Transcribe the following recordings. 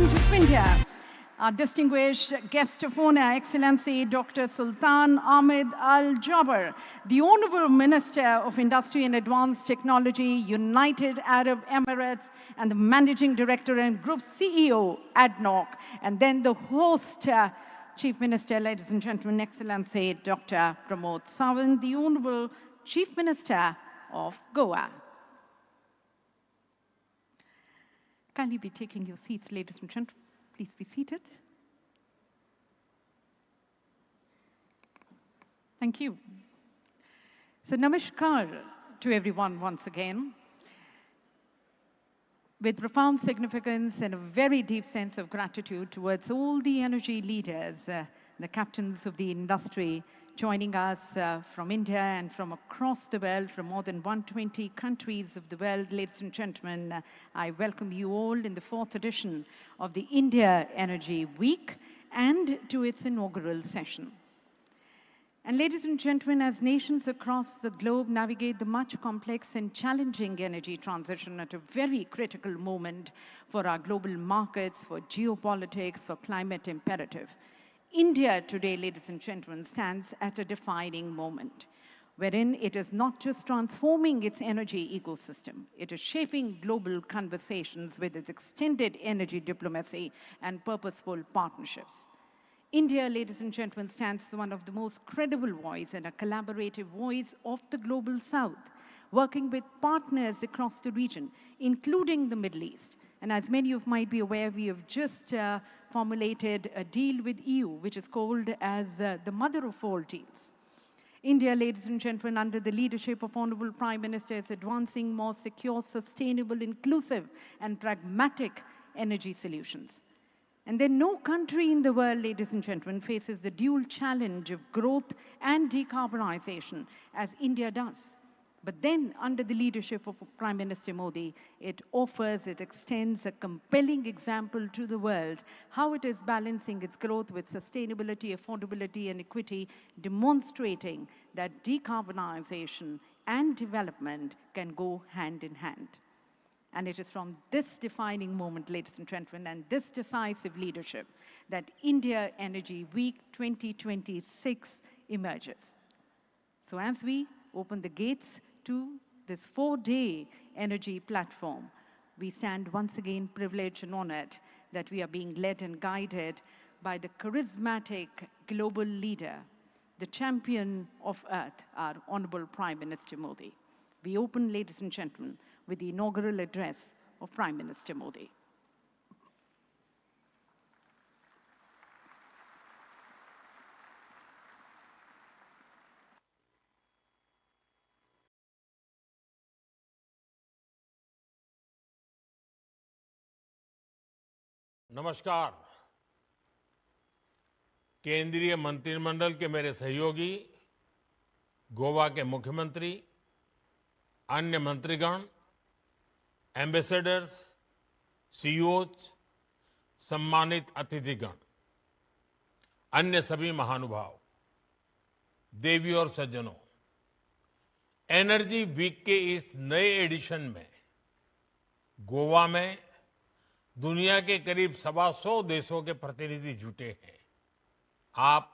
President of India, our distinguished guest of honor, Excellency Dr. Sultan Ahmed Al Jaber, the Honorable Minister of Industry and Advanced Technology, United Arab Emirates, and the Managing Director and Group CEO, ADNOC, and then the host, Chief Minister, ladies and gentlemen, Excellency Dr. Pramod Sawant, the Honorable Chief Minister of Goa. Kindly be taking your seats, ladies and gentlemen. Please be seated. Thank you. So, namaskar to everyone once again. With profound significance and a very deep sense of gratitude towards all the energy leaders, the captains of the industry, joining us from India and from across the world, from more than 120 countries of the world. Ladies and gentlemen, I welcome you all in the 4th edition of the India Energy Week and to its inaugural session. And ladies and gentlemen, as nations across the globe navigate the much complex and challenging energy transition at a very critical moment for our global markets, for geopolitics, for climate imperative, India today, ladies and gentlemen, stands at a defining moment, wherein it is not just transforming its energy ecosystem, it is shaping global conversations with its extended energy diplomacy and purposeful partnerships. India, ladies and gentlemen, stands as one of the most credible voice and a collaborative voice of the global South, working with partners across the region, including the Middle East. And as many of you might be aware, we have just formulated a deal with EU, which is called as the mother of all deals. India, ladies and gentlemen, under the leadership of Honorable Prime Minister, is advancing more secure, sustainable, inclusive, and pragmatic energy solutions. And then no country in the world, ladies and gentlemen, faces the dual challenge of growth and decarbonization as India does. But then, under the leadership of Prime Minister Modi, it extends a compelling example to the world how it is balancing its growth with sustainability, affordability, and equity, demonstrating that decarbonization and development can go hand in hand. And it is from this defining moment, ladies and gentlemen, and this decisive leadership that India Energy Week 2026 emerges. So as we open the gates to this 4-day energy platform, we stand once again privileged and honored that we are being led and guided by the charismatic global leader, the champion of Earth, our Honorable Prime Minister Modi. We open, ladies and gentlemen, with the inaugural address of Prime Minister Modi. नमस्कार। केंद्रीय मंत्रिमंडल के मेरे सहयोगी, गोवा के मुख्यमंत्री, अन्य मंत्रीगण, एम्बेसडर्स, सीईओज, सम्मानित अतिथिगण, अन्य सभी महानुभाव, देवी और सज्जनों, एनर्जी वीक के इस नए एडिशन में गोवा में दुनिया के करीब 125 देशों के प्रतिनिधि जुटे हैं। आप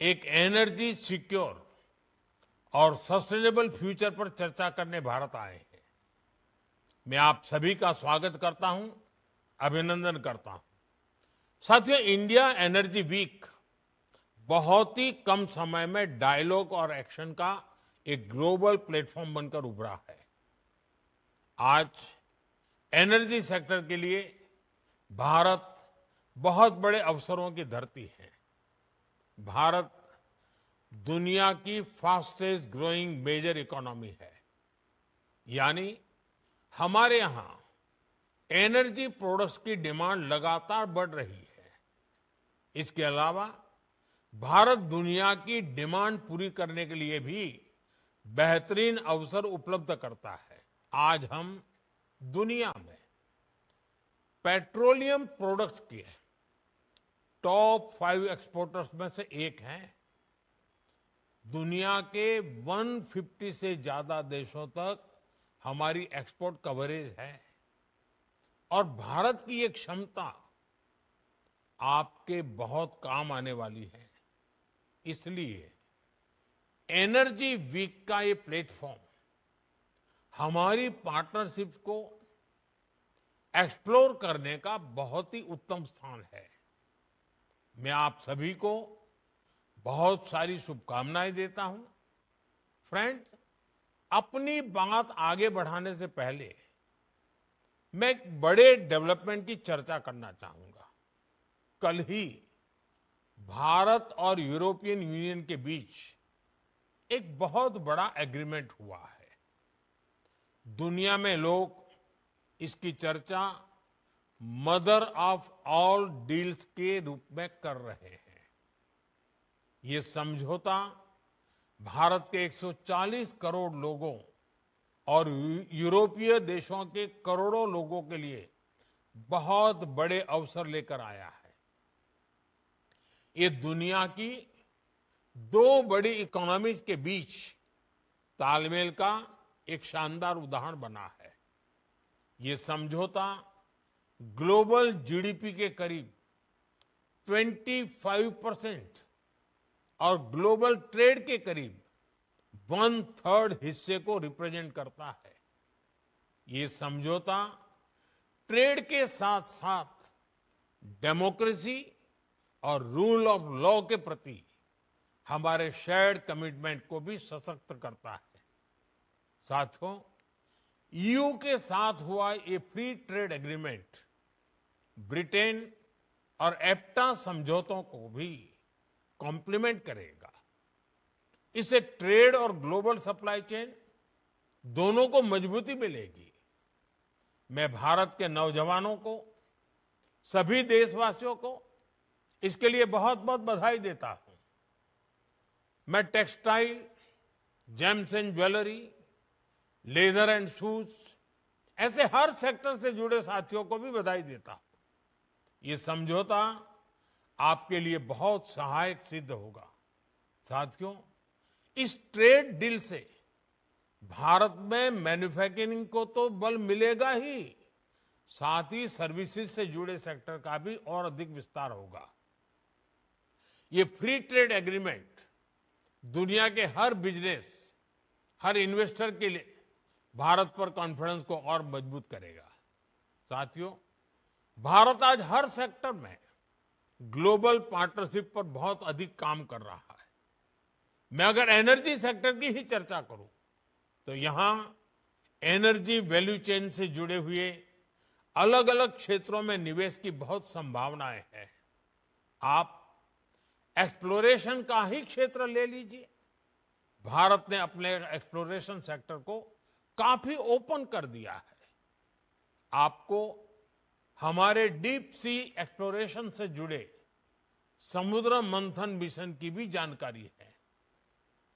एक एनर्जी सिक्योर और सस्टेनेबल फ्यूचर पर चर्चा करने भारत आए हैं। मैं आप सभी का स्वागत करता हूं, अभिनंदन करता हूं। साथियों, इंडिया एनर्जी वीक बहुत ही कम समय में डायलॉग और एक्शन का एक ग्लोबल प्लेटफॉर्म बनकर उभरा है। आज एनर्जी सेक्टर के लिए भारत बहुत बड़े अवसरों की धरती है। भारत दुनिया की फास्टेस्ट ग्रोइंग मेजर इकोनॉमी है, यानी हमारे यहां एनर्जी प्रोडक्ट्स की डिमांड लगातार बढ़ रही है। इसके अलावा भारत दुनिया की डिमांड पूरी करने के लिए भी बेहतरीन अवसर उपलब्ध करता है। आज हम दुनिया में पेट्रोलियम प्रोडक्ट्स के टॉप 5 एक्सपोर्टर्स में से एक हैं। दुनिया के 150 से ज्यादा देशों तक हमारी एक्सपोर्ट कवरेज है। और भारत की ये क्षमता आपके बहुत काम आने वाली है। इसलिए एनर्जी वीक का ये प्लेटफॉर्म हमारी पार्टनरशिप को एक्सप्लोर करने का बहुत ही उत्तम स्थान है। मैं आप सभी को बहुत सारी शुभकामनाएं देता हूं। फ्रेंड्स, अपनी बात आगे बढ़ाने से पहले मैं एक बड़े डेवलपमेंट की चर्चा करना चाहूंगा। कल ही भारत और यूरोपियन यूनियन के बीच एक बहुत बड़ा एग्रीमेंट हुआ है। दुनिया में लोग इसकी चर्चा मदर ऑफ ऑल डील्स के रूप में कर रहे हैं। ये समझौता भारत के 140 करोड़ लोगों और यूरोपीय देशों के करोड़ों लोगों के लिए बहुत बड़े अवसर लेकर आया है। ये दुनिया की दो बड़ी इकोनॉमीज के बीच तालमेल का एक शानदार उदाहरण बना है। ये समझौता ग्लोबल जीडीपी के करीब 25% और ग्लोबल ट्रेड के करीब 1/3 हिस्से को रिप्रेजेंट करता है। ये समझौता ट्रेड के साथ साथ डेमोक्रेसी और रूल ऑफ लॉ के प्रति हमारे शेयर्ड कमिटमेंट को भी सशक्त करता है। साथियों, ईयू के साथ हुआ ये फ्री ट्रेड एग्रीमेंट ब्रिटेन और एप्टा समझौतों को भी कॉम्प्लीमेंट करेगा। इससे ट्रेड और ग्लोबल सप्लाई चेन दोनों को मजबूती मिलेगी। मैं भारत के नौजवानों को, सभी देशवासियों को इसके लिए बहुत बहुत बधाई देता हूं। मैं textile, James and jewellery, leather and shoes ऐसे हर सेक्टर से जुड़े साथियों को भी बधाई देता हूं। ये समझौता आपके लिए बहुत सहायक सिद्ध होगा। साथियों, इस ट्रेड डील से भारत में मैन्युफैक्चरिंग को तो बल मिलेगा ही, साथ ही सर्विसेज से जुड़े सेक्टर का भी और अधिक विस्तार होगा। ये फ्री ट्रेड एग्रीमेंट दुनिया के हर बिजनेस, हर इन्वेस्टर के लिए भारत पर कॉन्फिडेंस को और मजबूत करेगा। साथियों, भारत आज हर सेक्टर में ग्लोबल पार्टनरशिप पर बहुत अधिक काम कर रहा है। मैं अगर एनर्जी सेक्टर की ही चर्चा करूं तो यहां एनर्जी वैल्यू चेन से जुड़े हुए अलग अलग क्षेत्रों में निवेश की बहुत संभावनाएं हैं। आप एक्सप्लोरेशन का ही क्षेत्र ले लीजिए। भारत ने अपने एक्सप्लोरेशन सेक्टर को काफी ओपन कर दिया है। आपको हमारे डीप सी एक्सप्लोरेशन से जुड़े समुद्र मंथन मिशन की भी जानकारी है।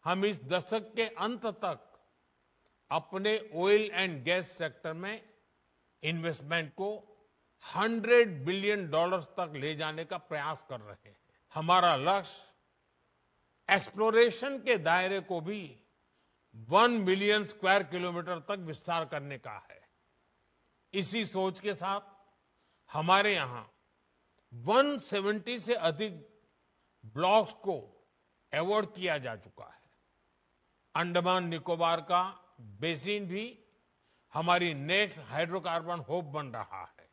हम इस दशक के अंत तक अपने ऑयल एंड गैस सेक्टर में इन्वेस्टमेंट को $100 बिलियन तक ले जाने का प्रयास कर रहे हैं। हमारा लक्ष्य एक्सप्लोरेशन के दायरे को भी 1 मिलियन स्क्वायर किलोमीटर तक विस्तार करने का है। इसी सोच के साथ हमारे यहां 170 से अधिक ब्लॉक्स को अवार्ड किया जा चुका है। अंडमान निकोबार का बेसिन भी हमारी नेक्स्ट हाइड्रोकार्बन हब बन रहा है।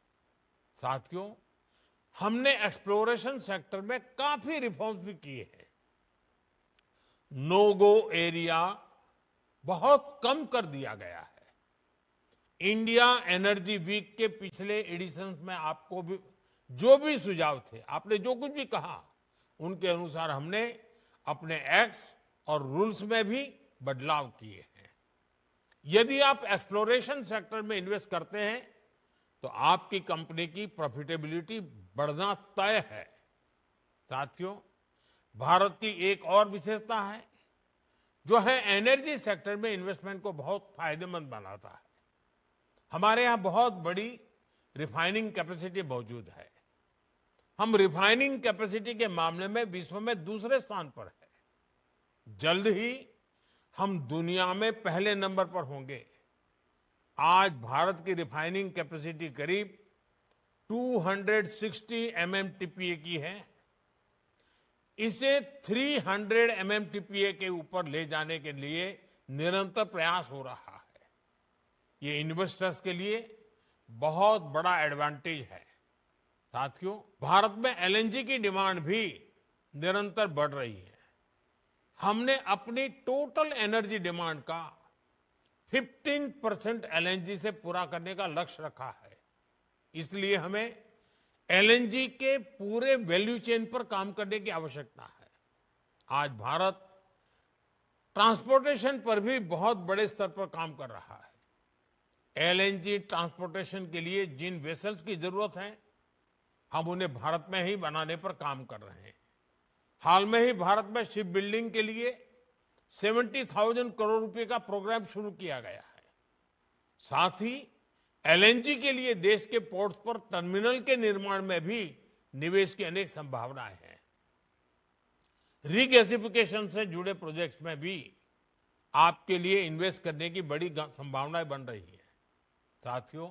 साथियों, हमने एक्सप्लोरेशन सेक्टर में काफी रिफॉर्म्स भी किए हैं। नो गो एरिया बहुत कम कर दिया गया है। इंडिया एनर्जी वीक के पिछले एडिशंस में आपको भी जो भी सुझाव थे, आपने जो कुछ भी कहा, उनके अनुसार हमने अपने एक्ट्स और रूल्स में भी बदलाव किए हैं। यदि आप एक्सप्लोरेशन सेक्टर में इन्वेस्ट करते हैं तो आपकी कंपनी की प्रॉफिटेबिलिटी बढ़ना तय है। साथियों, भारत की एक और विशेषता है जो है एनर्जी सेक्टर में इन्वेस्टमेंट को बहुत फायदेमंद बनाता है। हमारे यहां बहुत बड़ी रिफाइनिंग कैपेसिटी मौजूद है। हम रिफाइनिंग कैपेसिटी के मामले में विश्व में दूसरे स्थान पर है। जल्द ही हम दुनिया में पहले नंबर पर होंगे। आज भारत की रिफाइनिंग कैपेसिटी करीब 260 MMTPA की है। इसे 300 MMTPA के ऊपर ले जाने के लिए निरंतर प्रयास हो रहा है। ये इन्वेस्टर्स के लिए बहुत बड़ा एडवांटेज है। साथियों, भारत में एलएनजी की डिमांड भी निरंतर बढ़ रही है। हमने अपनी टोटल एनर्जी डिमांड का 15% एलएनजी से पूरा करने का लक्ष्य रखा है। इसलिए हमें एलएनजी के पूरे वैल्यू चेन पर काम करने की आवश्यकता है। आज भारत ट्रांसपोर्टेशन पर भी बहुत बड़े स्तर पर काम कर रहा है। एलएनजी ट्रांसपोर्टेशन के लिए जिन वेसल्स की जरूरत है, हम उन्हें भारत में ही बनाने पर काम कर रहे हैं। हाल में ही भारत में शिप बिल्डिंग के लिए 70,000 करोड़ रुपए का प्रोग्राम शुरू किया गया है। साथ ही एलएनजी के लिए देश के पोर्ट्स पर टर्मिनल के निर्माण में भी निवेश की अनेक संभावनाएं हैं। रिगैसिफिकेशन से जुड़े प्रोजेक्ट्स में भी आपके लिए इन्वेस्ट करने की बड़ी संभावनाएं बन रही है। साथियों,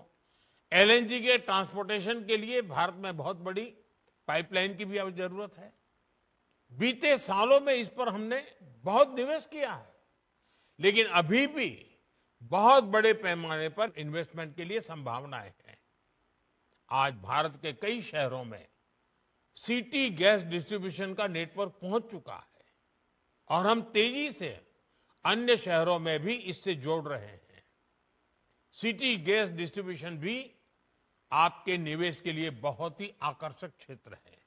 एलएनजी के ट्रांसपोर्टेशन के लिए भारत में बहुत बड़ी पाइपलाइन की भी अब जरूरत है। बीते सालों में इस पर हमने बहुत निवेश किया है, लेकिन अभी भी बहुत बड़े पैमाने पर इन्वेस्टमेंट के लिए संभावनाएं हैं। आज भारत के कई शहरों में सिटी गैस डिस्ट्रीब्यूशन का नेटवर्क पहुंच चुका है और हम तेजी से अन्य शहरों में भी इससे जोड़ रहे हैं। सिटी गैस डिस्ट्रीब्यूशन भी आपके निवेश के लिए बहुत ही आकर्षक क्षेत्र है।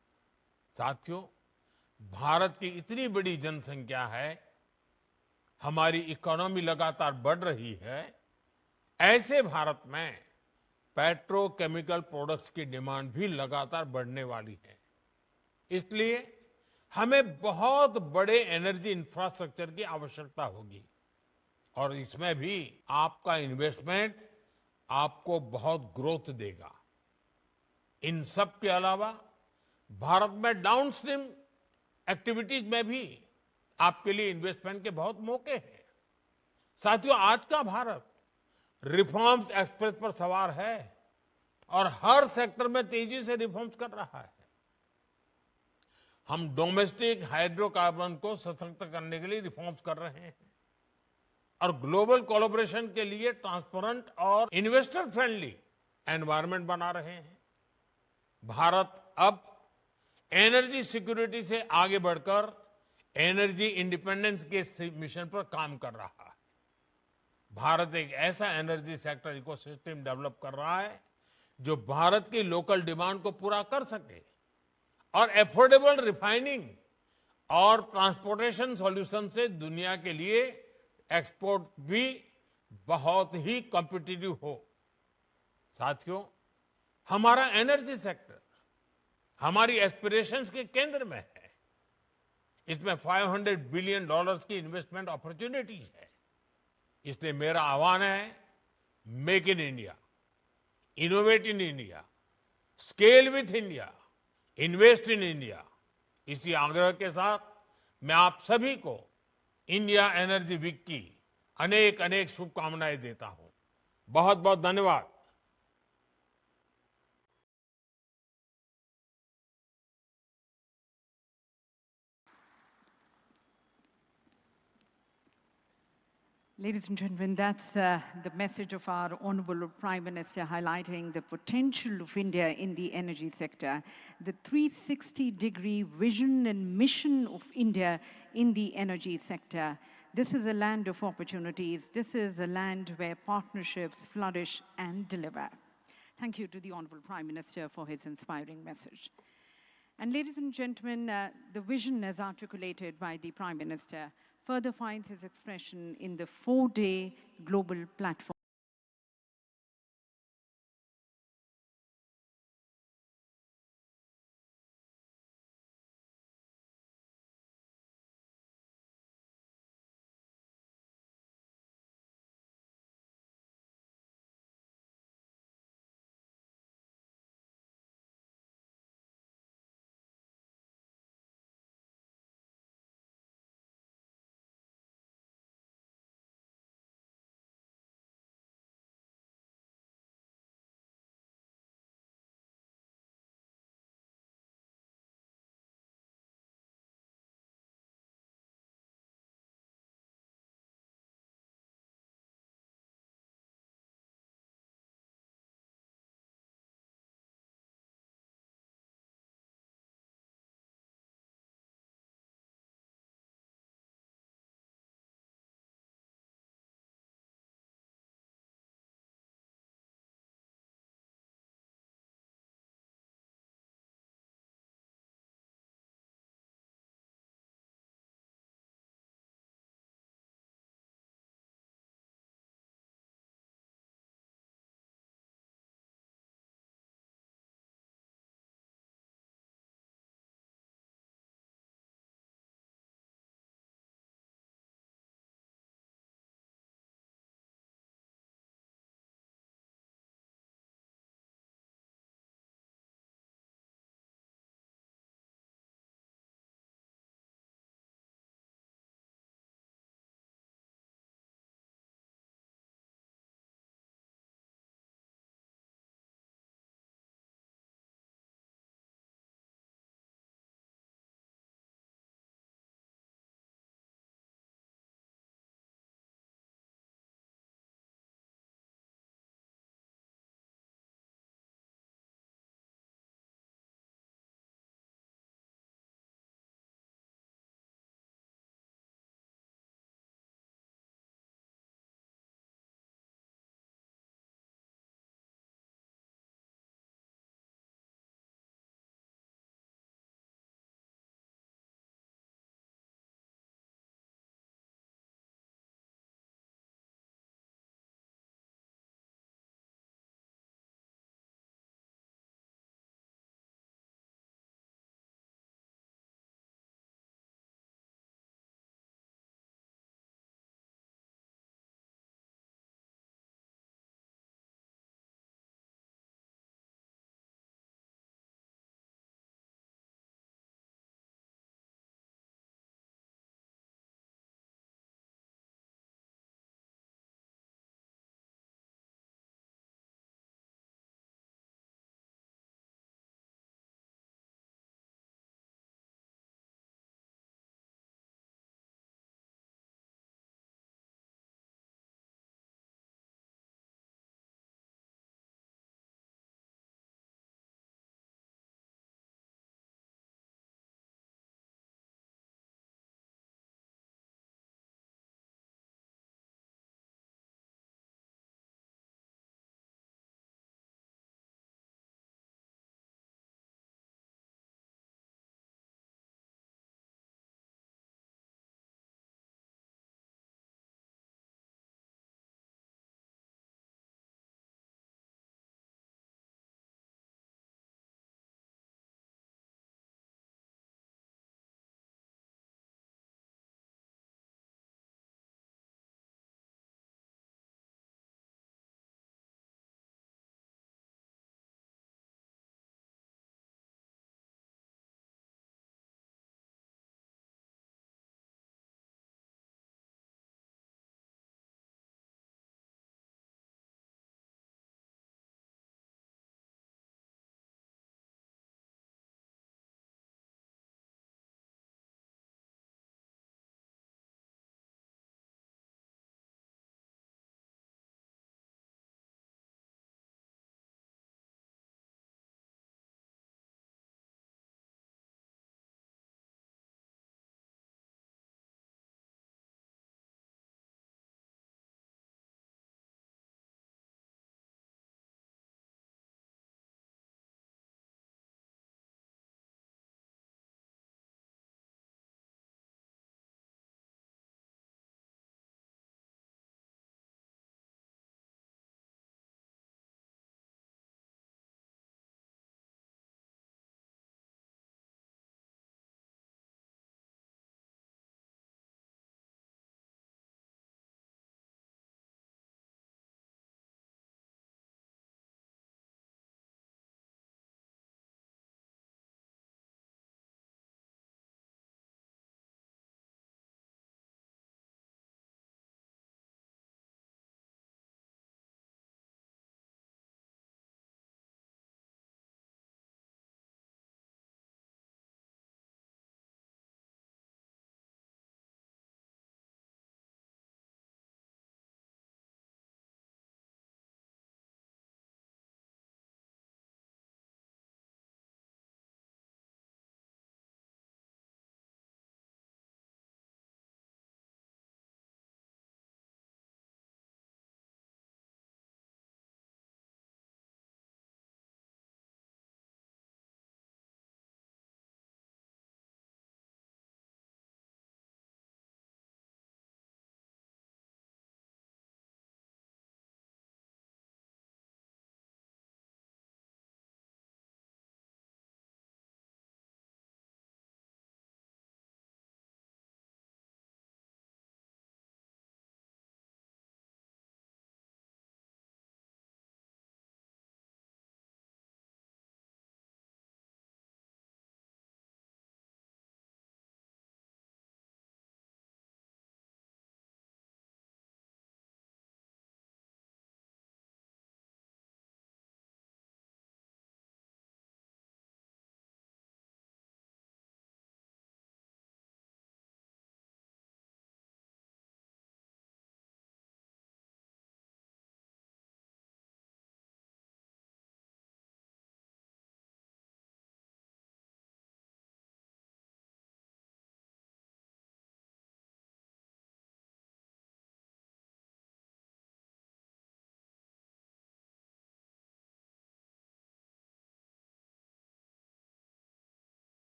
साथियों, भारत की इतनी बड़ी जनसंख्या है, हमारी इकोनॉमी लगातार बढ़ रही है। ऐसे भारत में पेट्रोकेमिकल प्रोडक्ट्स की डिमांड भी लगातार बढ़ने वाली है। इसलिए हमें बहुत बड़े एनर्जी इंफ्रास्ट्रक्चर की आवश्यकता होगी और इसमें भी आपका इन्वेस्टमेंट आपको बहुत ग्रोथ देगा। इन सब के अलावा भारत में डाउनस्ट्रीम एक्टिविटीज में भी आपके लिए इन्वेस्टमेंट के बहुत मौके हैं। साथियों, आज का भारत रिफॉर्म्स एक्सप्रेस पर सवार है और हर सेक्टर में तेजी से रिफॉर्म्स कर रहा है। हम डोमेस्टिक हाइड्रोकार्बन को सशक्त करने के लिए रिफॉर्म्स कर रहे हैं और ग्लोबल कोलैबोरेशन के लिए ट्रांसपेरेंट और इन्वेस्टर फ्रेंडली एनवायरनमेंट बना रहे हैं। भारत अब एनर्जी सिक्योरिटी से आगे बढ़कर एनर्जी इंडिपेंडेंस के मिशन पर काम कर रहा है। भारत एक ऐसा एनर्जी सेक्टर इकोसिस्टम डेवलप कर रहा है जो भारत की लोकल डिमांड को पूरा कर सके और एफोर्डेबल रिफाइनिंग और ट्रांसपोर्टेशन सॉल्यूशन से दुनिया के लिए एक्सपोर्ट भी बहुत ही कॉम्पिटिटिव हो। साथियों, हमारा एनर्जी सेक्टर हमारी एस्पिरेशंस के केंद्र में है। इसमें $500 बिलियन की इन्वेस्टमेंट अपॉर्चुनिटीज है। इसलिए मेरा आह्वान है, make in India, innovate in India, scale with India, invest in India. इसी आग्रह के साथ मैं आप सभी को इंडिया एनर्जी वीक की अनेक अनेक शुभकामनाएं देता हूं। बहुत बहुत धन्यवाद। Ladies and gentlemen, that's the message of our Honorable Prime Minister highlighting the potential of India in the energy sector, the 360-degree vision and mission of India in the energy sector. This is a land of opportunities. This is a land where partnerships flourish and deliver. Thank you to the Honorable Prime Minister for his inspiring message. And ladies and gentlemen, the vision as articulated by the Prime Minister further finds his expression in the 4-day global platform.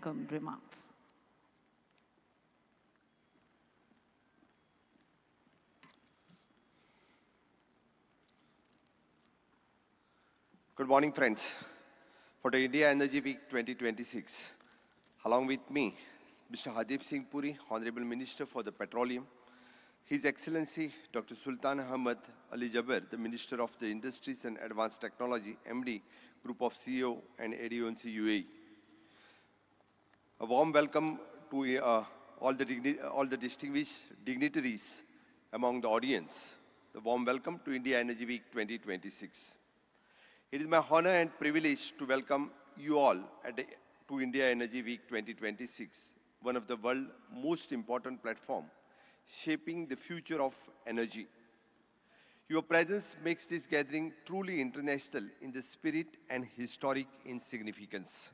remarks. Good morning, friends. For the India Energy Week 2026, along with me, Mr. Hardeep Singh Puri, Honorable Minister for the Petroleum, His Excellency Dr. Sultan Ahmad Ali Jaber, the Minister of the Industries and Advanced Technology, MD, Group of CEO and ADONC UAE. A warm welcome to all the distinguished dignitaries among the audience. A warm welcome to India Energy Week 2026. It is my honor and privilege to welcome you all to India Energy Week 2026, one of the world's most important platforms shaping the future of energy. Your presence makes this gathering truly international in the spirit and historic in significance.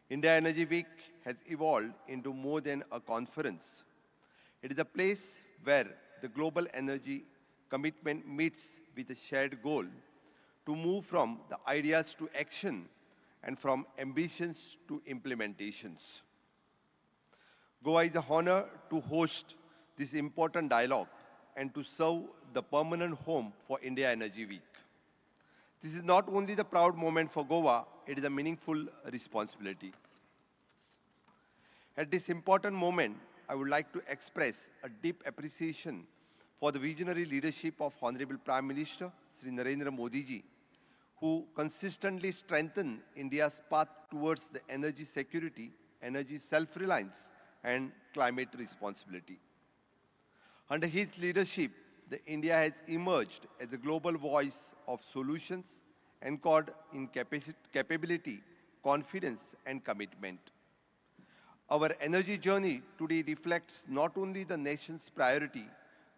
India Energy Week has evolved into more than a conference. It is a place where the global energy commitment meets with a shared goal to move from the ideas to action and from ambitions to implementations. Goa is an honor to host this important dialogue and to serve the permanent home for India Energy Week. This is not only the proud moment for Goa, it is a meaningful responsibility. At this important moment, I would like to express a deep appreciation for the visionary leadership of Honorable Prime Minister Shri Narendra Modi ji, who consistently strengthened India's path towards the energy security, energy self-reliance, and climate responsibility. Under his leadership, India has emerged as a global voice of solutions anchored in capability, confidence, and commitment. Our energy journey today reflects not only the nation's priority,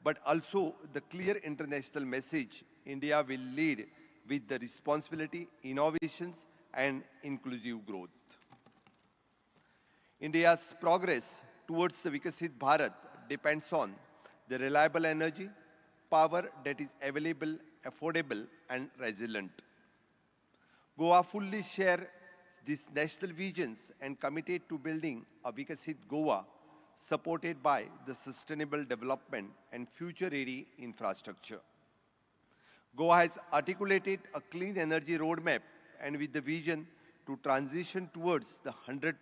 but also the clear international message India will lead with the responsibility, innovations, and inclusive growth. India's progress towards the Vikasit Bharat depends on the reliable energy, power that is available, affordable, and resilient. Goa fully shares these national visions and committed to building a Vikasit Goa supported by the sustainable development and future-ready infrastructure. Goa has articulated a clean energy roadmap and with the vision to transition towards the 100%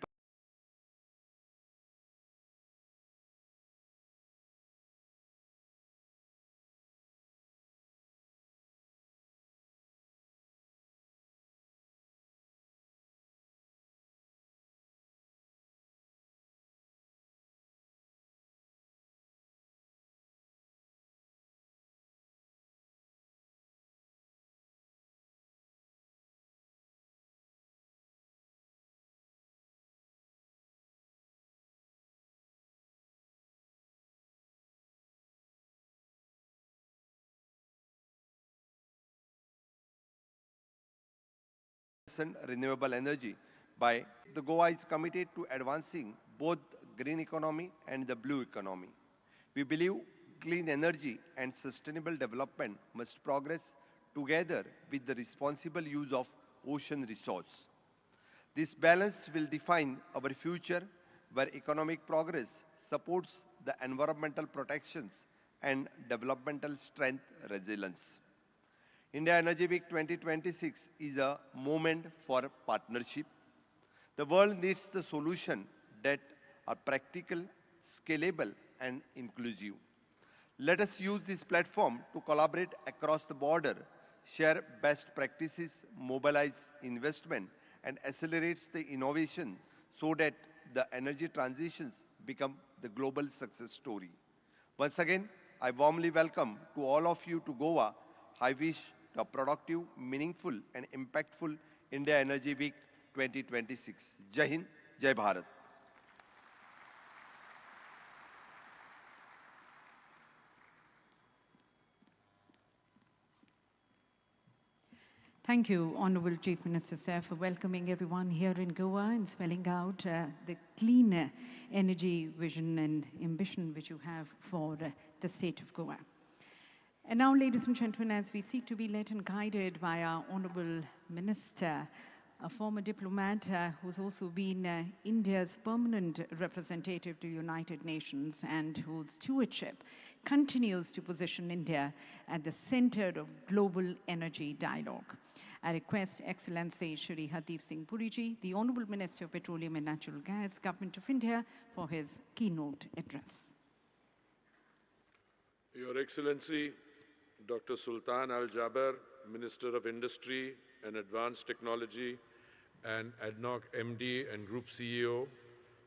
renewable energy by the Goa is committed to advancing both green economy and the blue economy. We believe clean energy and sustainable development must progress together with the responsible use of ocean resource. This balance will define our future where economic progress supports the environmental protections and developmental strength resilience. India Energy Week 2026 is a moment for partnership. The world needs the solution that are practical, scalable, and inclusive. Let us use this platform to collaborate across the border, share best practices, mobilize investment, and accelerate the innovation so that the energy transitions become the global success story. Once again, I warmly welcome to all of you to Goa. I wish a productive, meaningful, and impactful India Energy Week 2026. Jai Hind, Jai Bharat. Thank you, Honorable Chief Minister, sir, for welcoming everyone here in Goa and spelling out the clean energy vision and ambition which you have for the state of Goa. And now, ladies and gentlemen, as we seek to be led and guided by our Honorable Minister, a former diplomat who's also been India's permanent representative to United Nations and whose stewardship continues to position India at the center of global energy dialogue. I request Excellency Shri Hardeep Singh Puri ji, the Honorable Minister of Petroleum and Natural Gas, Government of India, for his keynote address. Your Excellency, Dr. Sultan Al Jaber, Minister of Industry and Advanced Technology, and ADNOC MD and Group CEO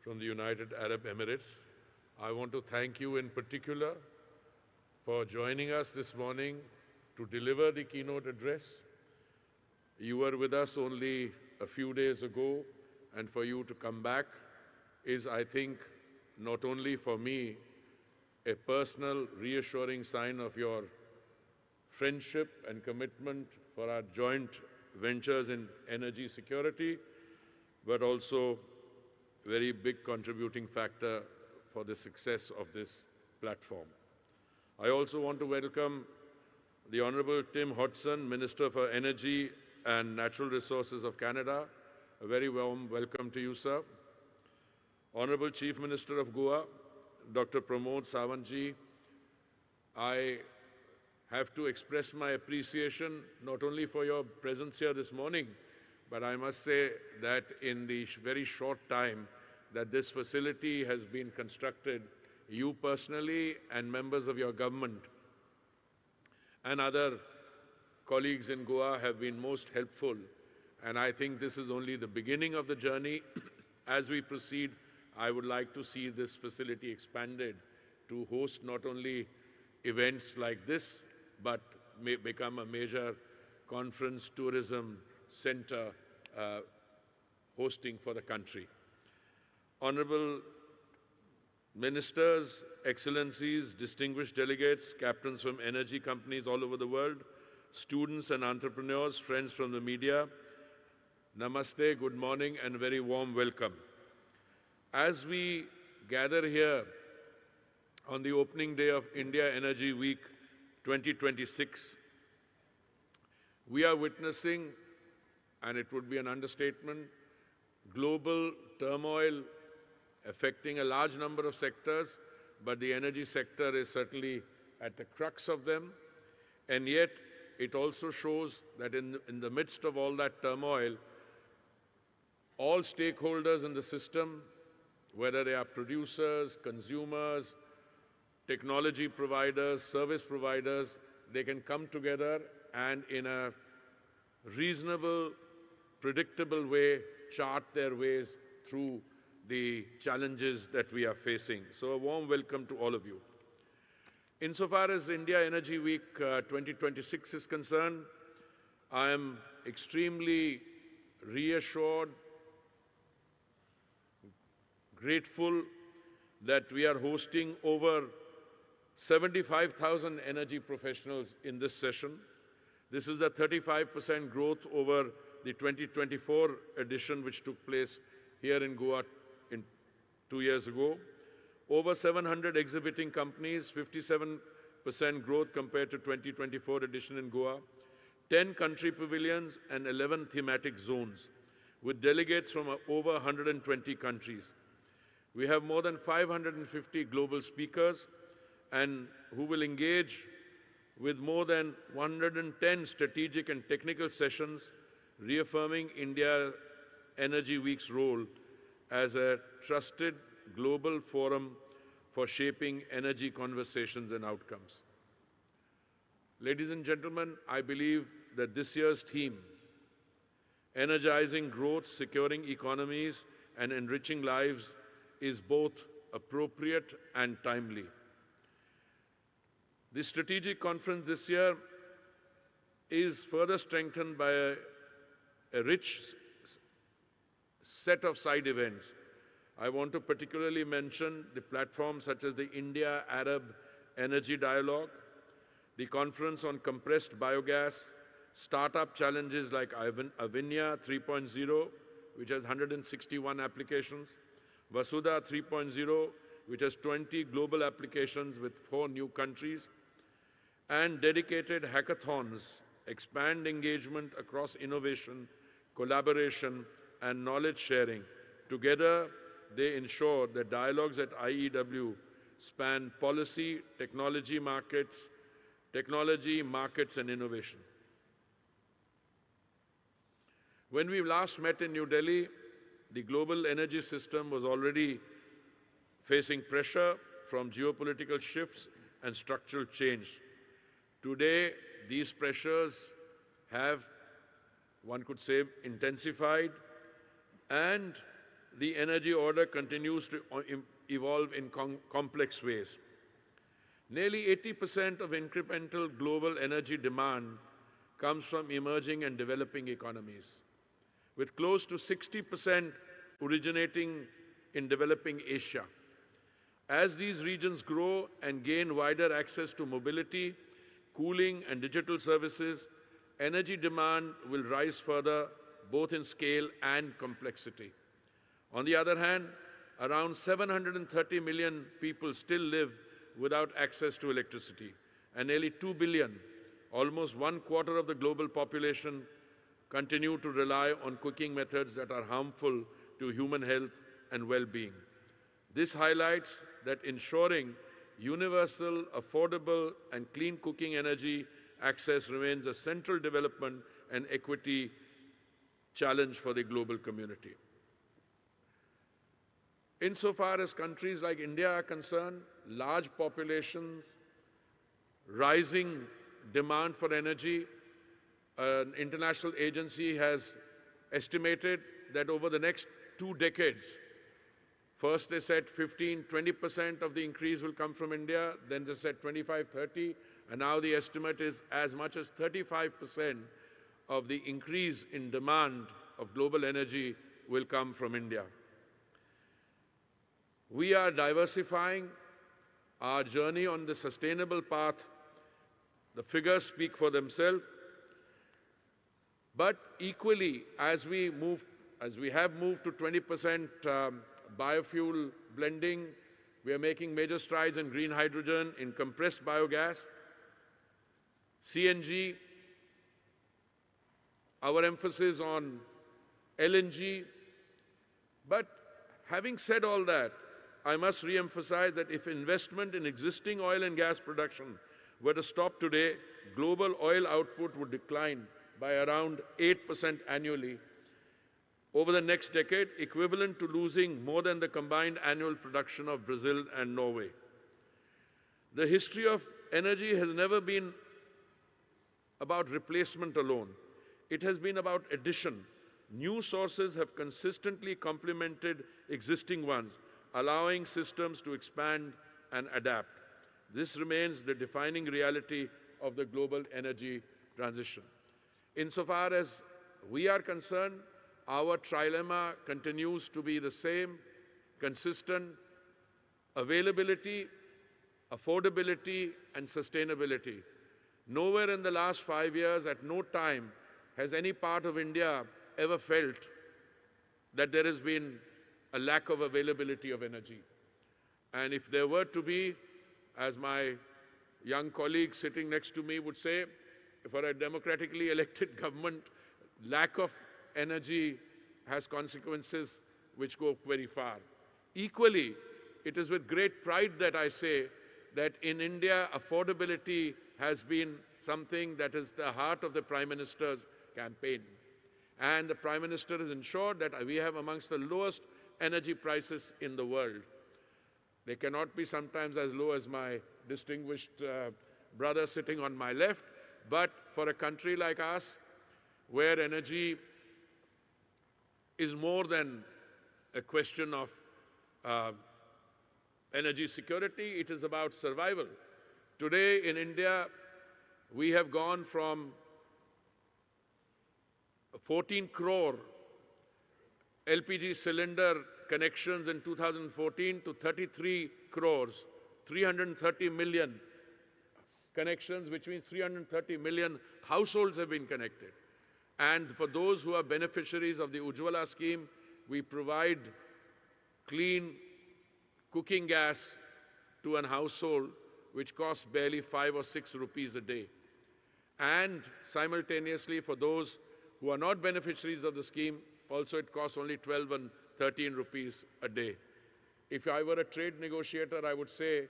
from the United Arab Emirates, I want to thank you in particular for joining us this morning to deliver the keynote address. You were with us only a few days ago, and for you to come back is, I think, not only for me, a personal, reassuring sign of your friendship and commitment for our joint ventures in energy security, but also a very big contributing factor for the success of this platform. I also want to welcome the Honorable Tim Hodson, Minister for Energy and Natural Resources of Canada. A very warm welcome to you, sir. Honorable Chief Minister of Goa, Dr. Pramod Sawantji, I have to express my appreciation not only for your presence here this morning, but I must say that in the very short time that this facility has been constructed, you personally and members of your government and other colleagues in Goa have been most helpful. And I think this is only the beginning of the journey. As we proceed, I would like to see this facility expanded to host not only events like this, but may become a major conference tourism center hosting for the country. Honorable Ministers, Excellencies, distinguished delegates, captains from energy companies all over the world, students and entrepreneurs, friends from the media, Namaste, good morning, and a very warm welcome. As we gather here on the opening day of India Energy Week 2026, we are witnessing, and it would be an understatement, global turmoil affecting a large number of sectors, but the energy sector is certainly at the crux of them. And yet, it also shows that in the midst of all that turmoil, all stakeholders in the system, whether they are producers, consumers, technology providers, service providers, they can come together and in a reasonable, predictable way, chart their ways through the challenges that we are facing. So a warm welcome to all of you. Insofar as India Energy Week 2026 is concerned, I am extremely reassured, grateful that we are hosting over 75,000 energy professionals in this session. This is a 35% growth over the 2024 edition, which took place here in Goa 2 years ago. Over 700 exhibiting companies, 57% growth compared to 2024 edition in Goa, 10 country pavilions and 11 thematic zones, with delegates from over 120 countries. We have more than 550 global speakers and who will engage with more than 110 strategic and technical sessions, reaffirming India Energy Week's role as a trusted global forum for shaping energy conversations and outcomes. Ladies and gentlemen, I believe that this year's theme, energizing growth, securing economies, and enriching lives, is both appropriate and timely. The strategic conference this year is further strengthened by a rich set of side events. I want to particularly mention the platforms such as the India-Arab Energy Dialogue, the Conference on Compressed Biogas, startup challenges like Avinya 3.0, which has 161 applications, Vasudha 3.0, which has 20 global applications with 4 new countries, and dedicated hackathons expand engagement across innovation, collaboration, and knowledge sharing. Together, they ensure that dialogues at IEW span policy, technology, markets, and innovation. When we last met in New Delhi, the global energy system was already facing pressure from geopolitical shifts and structural change. Today, these pressures have, one could say, intensified, and the energy order continues to evolve in complex ways. Nearly 80% of incremental global energy demand comes from emerging and developing economies, with close to 60% originating in developing Asia. As these regions grow and gain wider access to mobility, cooling, and digital services, energy demand will rise further, both in scale and complexity. On the other hand, around 730 million people still live without access to electricity, and nearly 2 billion, almost 1/4 of the global population, continue to rely on cooking methods that are harmful to human health and well-being. This highlights that ensuring universal, affordable, and clean cooking energy access remains a central development and equity challenge for the global community. Insofar as countries like India are concerned, large populations, rising demand for energy, an international agency has estimated that over the next 2 decades, first they said 15–20% of the increase will come from India, then they said 25–30%, and now the estimate is as much as 35% of the increase in demand of global energy will come from India. We are diversifying our journey on the sustainable path. The figures speak for themselves. But equally, as we have moved to 20% biofuel blending, we are making major strides in green hydrogen, in compressed biogas, CNG, our emphasis on LNG. But having said all that, I must re-emphasize that if investment in existing oil and gas production were to stop today, global oil output would decline by around 8% annually over the next decade, equivalent to losing more than the combined annual production of Brazil and Norway. The history of energy has never been about replacement alone. It has been about addition. New sources have consistently complemented existing ones, allowing systems to expand and adapt. This remains the defining reality of the global energy transition. Insofar as we are concerned, our trilemma continues to be the same: consistent availability, affordability, and sustainability. Nowhere in the last 5 years, at no time, has any part of India ever felt that there has been a lack of availability of energy. And if there were to be, as my young colleague sitting next to me would say, for a democratically elected government, lack of energy has consequences which go very far. Equally, it is with great pride that I say that in India, affordability has been something that is the heart of the Prime Minister's campaign. And the Prime Minister has ensured that we have amongst the lowest energy prices in the world. They cannot be sometimes as low as my distinguished brother sitting on my left, but for a country like us, where energy is more than a question of energy security, it is about survival. Today in India, we have gone from 14 crore LPG cylinder connections in 2014 to 33 crores, 330 million connections, which means 330 million households have been connected. And for those who are beneficiaries of the Ujjwala scheme, we provide clean cooking gas to a household which costs barely 5 or 6 rupees a day. And simultaneously, for those who are not beneficiaries of the scheme, also it costs only 12 and 13 rupees a day. If I were a trade negotiator, I would say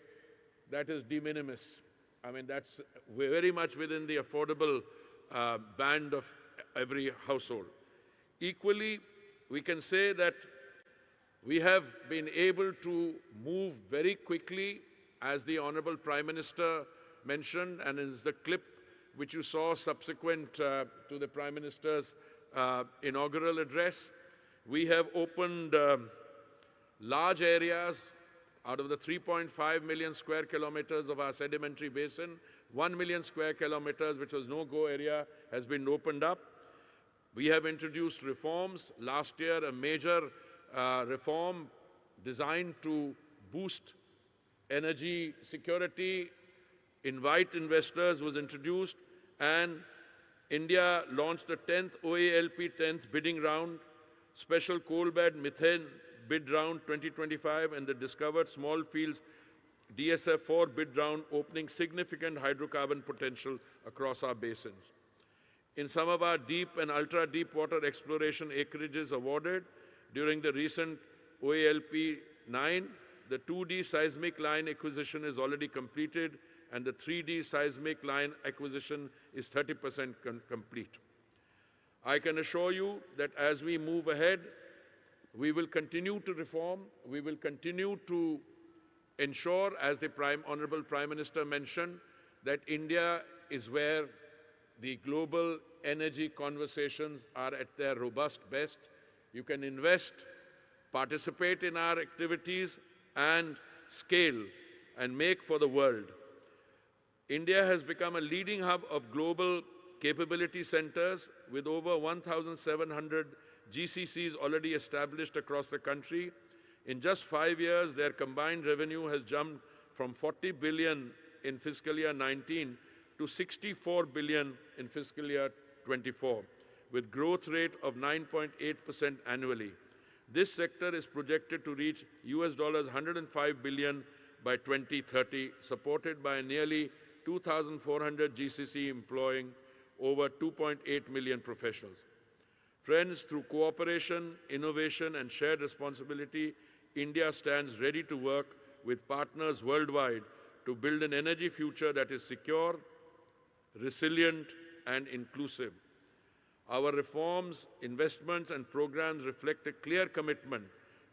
that is de minimis. I mean, that's very much within the affordable band of every household. Equally, we can say that we have been able to move very quickly, as the Honorable Prime Minister mentioned, and is the clip which you saw subsequent to the Prime Minister's inaugural address. We have opened large areas. Out of the 3.5 million square kilometers of our sedimentary basin, 1 million square kilometers, which was no-go area, has been opened up. We have introduced reforms. Last year, a major reform designed to boost energy security, invite investors was introduced, and India launched the 10th OALP 10th bidding round, special coal bed methane bid round 2025, and the discovered small fields DSF4 bid round, opening significant hydrocarbon potential across our basins. In some of our deep and ultra-deep water exploration acreages awarded during the recent OALP 9, the 2D seismic line acquisition is already completed, and the 3D seismic line acquisition is 30% complete. I can assure you that as we move ahead, we will continue to reform, we will continue to ensure, as the Honorable Prime Minister mentioned, that India is where the global energy conversations are at their robust best. You can invest, participate in our activities, and scale and make for the world. India has become a leading hub of global capability centers with over 1,700 GCCs already established across the country. In just 5 years, their combined revenue has jumped from 40 billion in fiscal year 19 to 64 billion in fiscal year 24, with growth rate of 9.8% annually. This sector is projected to reach US $105 billion by 2030, supported by nearly 2,400 GCC employing over 2.8 million professionals. Friends, through cooperation, innovation, and shared responsibility, India stands ready to work with partners worldwide to build an energy future that is secure, resilient, and inclusive. Our reforms, investments, and programs reflect a clear commitment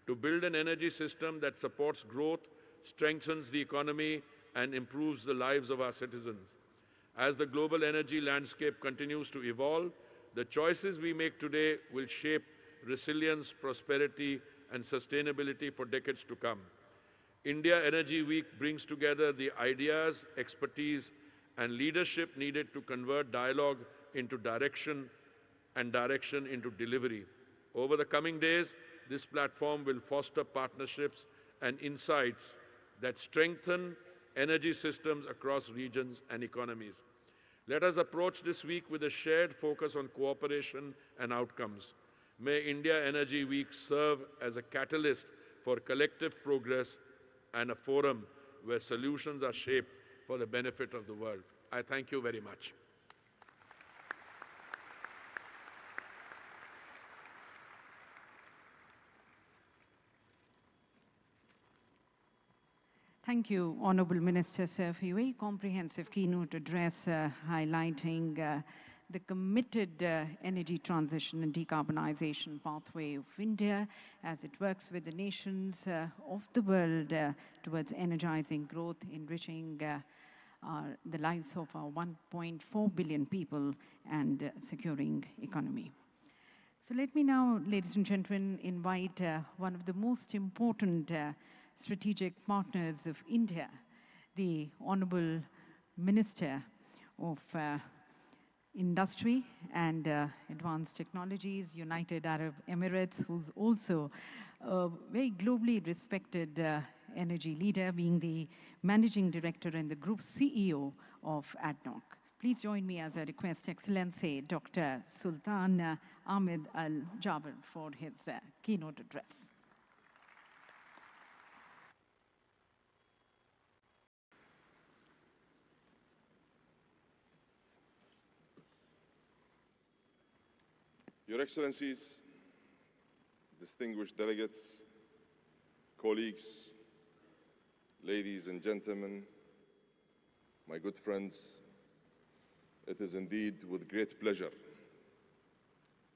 to build an energy system that supports growth, strengthens the economy, and improves the lives of our citizens. As the global energy landscape continues to evolve, the choices we make today will shape resilience, prosperity, and sustainability for decades to come. India Energy Week brings together the ideas, expertise, and leadership needed to convert dialogue into direction and direction into delivery. Over the coming days, this platform will foster partnerships and insights that strengthen energy systems across regions and economies. Let us approach this week with a shared focus on cooperation and outcomes. May India Energy Week serve as a catalyst for collective progress and a forum where solutions are shaped for the benefit of the world. I thank you very much. Thank you, Honorable Minister, sir, for your very comprehensive keynote address highlighting the committed energy transition and decarbonization pathway of India as it works with the nations of the world towards energizing growth, enriching the lives of our 1.4 billion people and securing economy. So let me now, ladies and gentlemen, invite one of the most important strategic partners of India, the Honorable Minister of Industry and Advanced Technologies, United Arab Emirates, who's also a very globally respected energy leader, being the Managing Director and the Group CEO of ADNOC. Please join me as I request Excellency Dr. Sultan Ahmed Al Jaber for his keynote address. Your Excellencies, distinguished delegates, colleagues, ladies and gentlemen, my good friends, it is indeed with great pleasure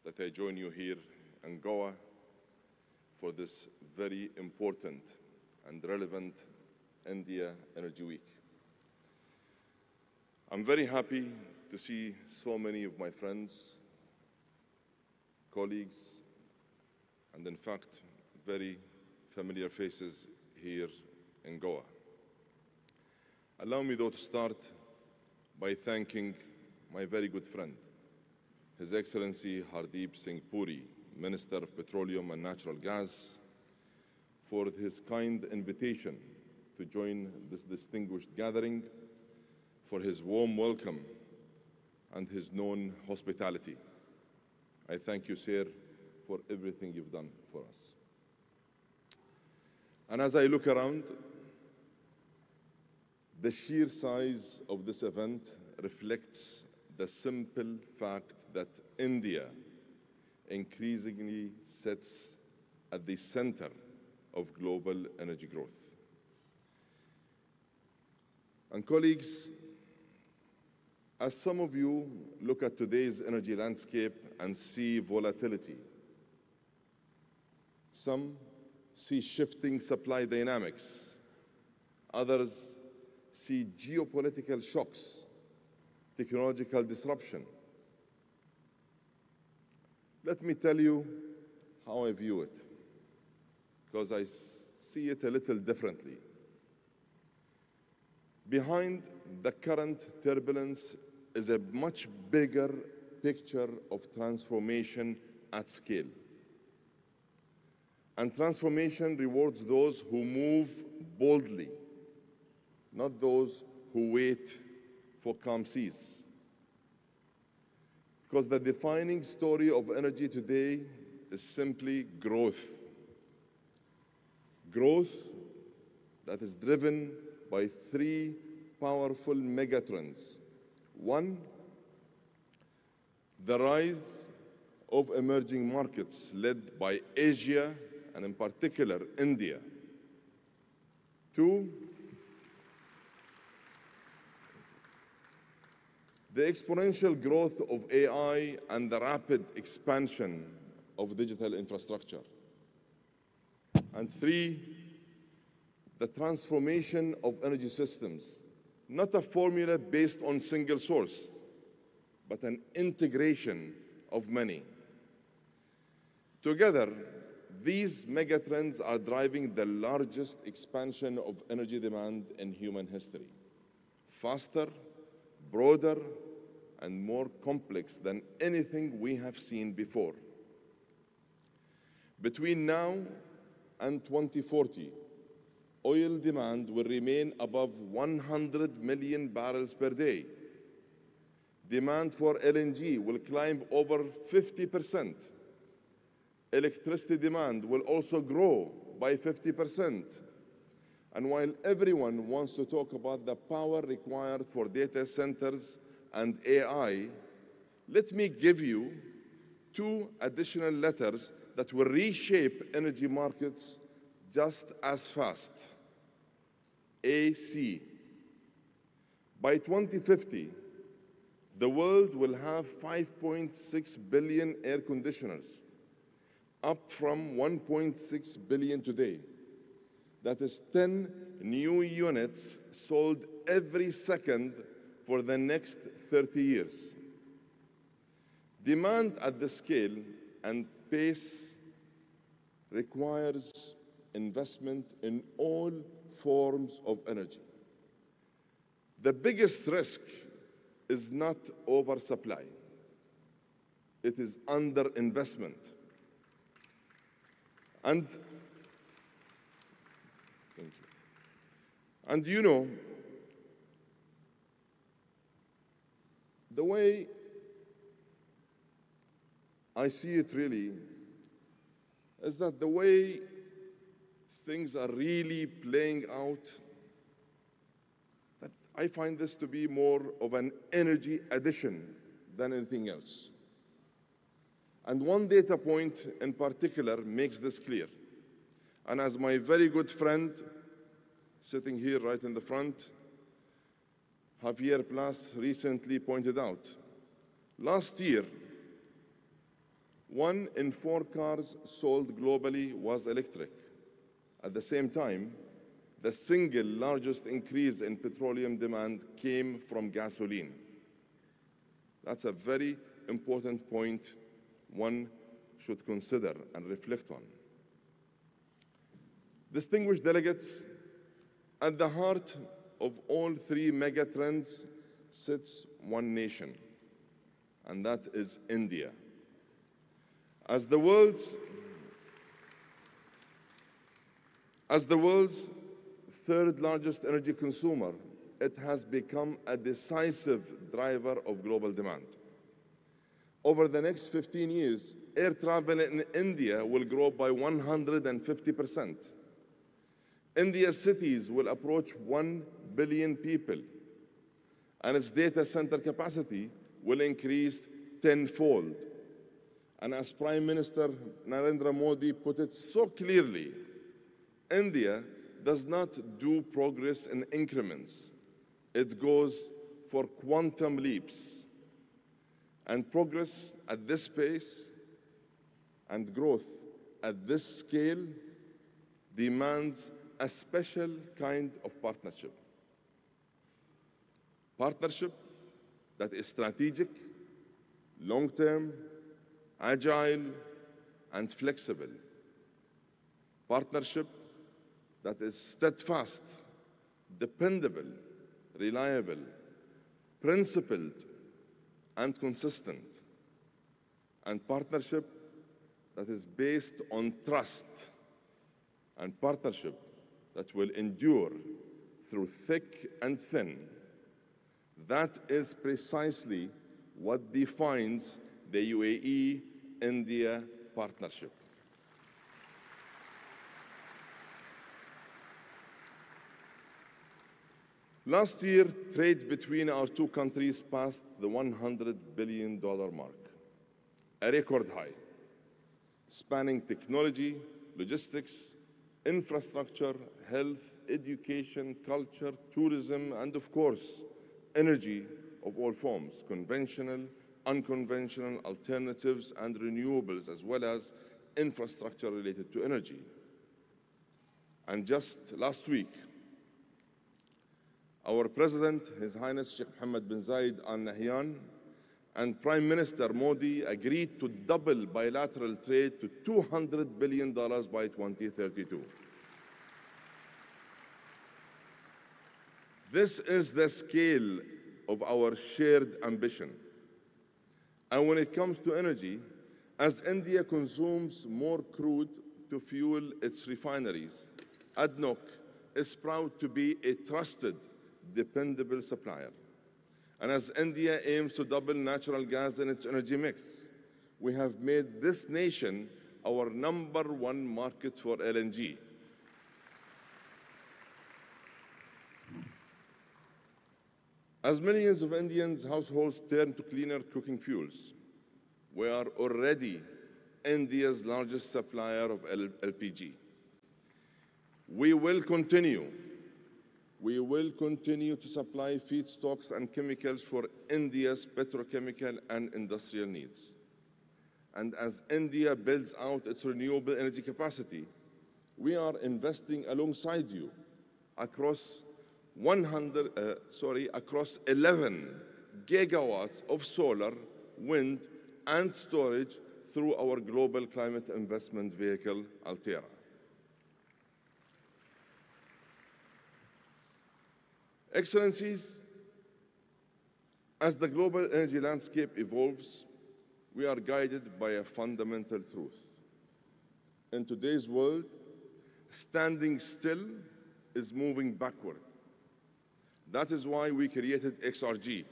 that I join you here in Goa for this very important and relevant India Energy Week. I'm very happy to see so many of my friends, colleagues, and in fact, very familiar faces here in Goa. Allow me, though, to start by thanking my very good friend, His Excellency Hardeep Singh Puri, Minister of Petroleum and Natural Gas, for his kind invitation to join this distinguished gathering, for his warm welcome and his known hospitality. I thank you, sir, for everything you've done for us. And as I look around, the sheer size of this event reflects the simple fact that India increasingly sits at the center of global energy growth. And colleagues, as some of you look at today's energy landscape and see volatility, some see shifting supply dynamics, others see geopolitical shocks, technological disruption. Let me tell you how I view it, because I see it a little differently. Behind the current turbulence is a much bigger picture of transformation at scale. And transformation rewards those who move boldly, not those who wait for calm seas. Because the defining story of energy today is simply growth. Growth that is driven by three powerful megatrends. One, the rise of emerging markets led by Asia and in particular India. Two, the exponential growth of AI and the rapid expansion of digital infrastructure. And three, the transformation of energy systems, not a formula based on single source, but an integration of many. Together, these megatrends are driving the largest expansion of energy demand in human history. Faster, broader, and more complex than anything we have seen before. Between now and 2040, oil demand will remain above 100 million barrels per day. Demand for LNG will climb over 50%. Electricity demand will also grow by 50%. And while everyone wants to talk about the power required for data centers and AI, let me give you two additional letters that will reshape energy markets just as fast. AC. By 2050, the world will have 5.6 billion air conditioners, up from 1.6 billion today. That is 10 new units sold every second for the next 30 years. Demand at this scale and pace requires investment in all forms of energy. The biggest risk is not oversupply. It is underinvestment. And thank you. And you know, the way I see it really is that the way things are really playing out, that I find this to be more of an energy addition than anything else. And one data point in particular makes this clear. And as my very good friend, sitting here right in the front, Javier Plas recently pointed out, last year, 1 in 4 cars sold globally was electric. At the same time, the single largest increase in petroleum demand came from gasoline. That's a very important point one should consider and reflect on. Distinguished delegates, at the heart of all 3 mega trends sits one nation, and that is India. As the world's third largest energy consumer, it has become a decisive driver of global demand. Over the next 15 years, air travel in India will grow by 150%. India's cities will approach 1 billion people, and its data center capacity will increase tenfold. And as Prime Minister Narendra Modi put it so clearly, India does not do progress in increments. It goes for quantum leaps. And progress at this pace and growth at this scale demands a special kind of partnership. Partnership that is strategic, long-term, agile, and flexible. Partnership that is steadfast, dependable, reliable, principled, and consistent. And partnership that is based on trust. And partnership that will endure through thick and thin. That is precisely what defines the UAE-India partnership. Last year, trade between our 2 countries passed the $100 billion mark, a record high, spanning technology, logistics, infrastructure, health, education, culture, tourism, and of course, energy of all forms, conventional, unconventional, alternatives, and renewables, as well as infrastructure related to energy. And just last week, our President, His Highness Sheikh Mohammed bin Zayed Al Nahyan, and Prime Minister Modi agreed to double bilateral trade to $200 billion by 2032. This is the scale of our shared ambition. And when it comes to energy, as India consumes more crude to fuel its refineries, ADNOC is proud to be a trusted, dependable supplier. And as India aims to double natural gas in its energy mix, we have made this nation our #1 market for LNG. As millions of Indians' households turn to cleaner cooking fuels, we are already India's largest supplier of LPG. We will continue to supply feedstocks and chemicals for India's petrochemical and industrial needs. And as India builds out its renewable energy capacity, we are investing alongside you across 11 gigawatts of solar, wind, and storage through our global climate investment vehicle, Altera. Excellencies, as the global energy landscape evolves, we are guided by a fundamental truth. In today's world, standing still is moving backward. That is why we created XRG,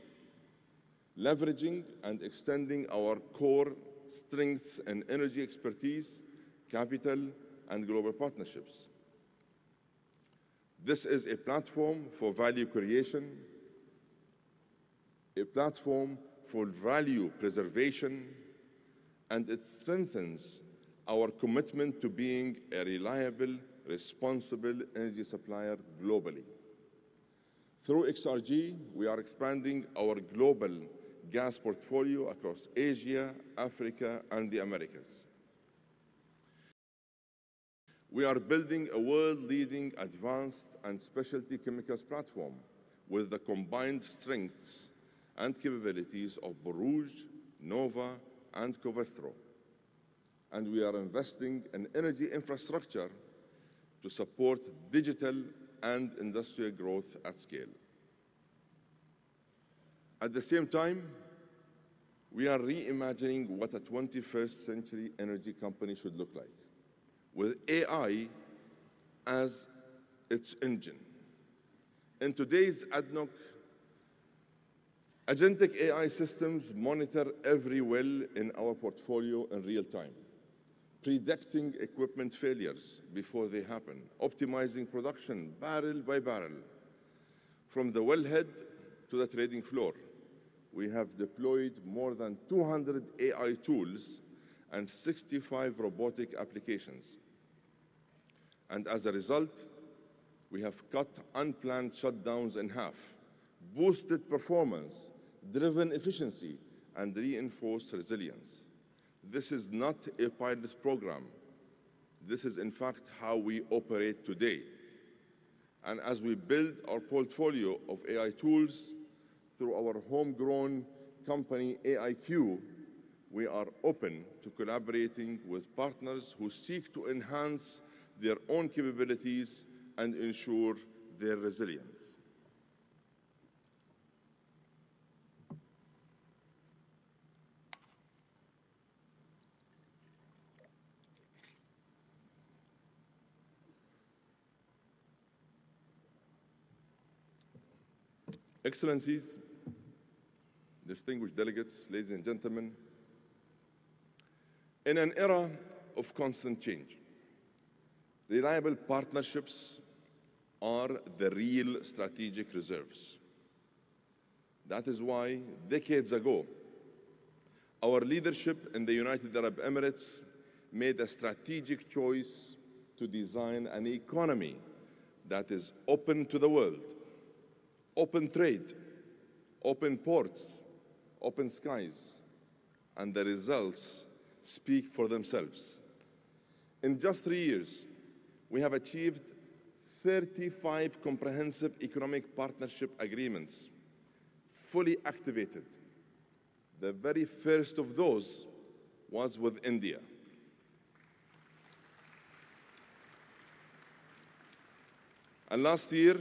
leveraging and extending our core strengths in energy expertise, capital, and global partnerships. This is a platform for value creation, a platform for value preservation, and it strengthens our commitment to being a reliable, responsible energy supplier globally. Through XRG, we are expanding our global gas portfolio across Asia, Africa, and the Americas. We are building a world-leading advanced and specialty chemicals platform with the combined strengths and capabilities of Borouge, Nova, and Covestro. And we are investing in energy infrastructure to support digital and industrial growth at scale. At the same time, we are reimagining what a 21st century energy company should look like, with AI as its engine. In today's ADNOC, agentic AI systems monitor every well in our portfolio in real time, predicting equipment failures before they happen, optimizing production barrel by barrel. From the wellhead to the trading floor, we have deployed more than 200 AI tools and 65 robotic applications. And as a result, we have cut unplanned shutdowns in half, boosted performance, driven efficiency, and reinforced resilience. This is not a pilot program. This is, in fact, how we operate today. And as we build our portfolio of AI tools through our homegrown company, AIQ, we are open to collaborating with partners who seek to enhance their own capabilities and ensure their resilience. Excellencies, distinguished delegates, ladies and gentlemen, in an era of constant change, reliable partnerships are the real strategic reserves. That is why, decades ago, our leadership in the United Arab Emirates made a strategic choice to design an economy that is open to the world, open trade, open ports, open skies, and the results speak for themselves. In just 3 years, we have achieved 35 comprehensive economic partnership agreements, fully activated. The very first of those was with India. And last year,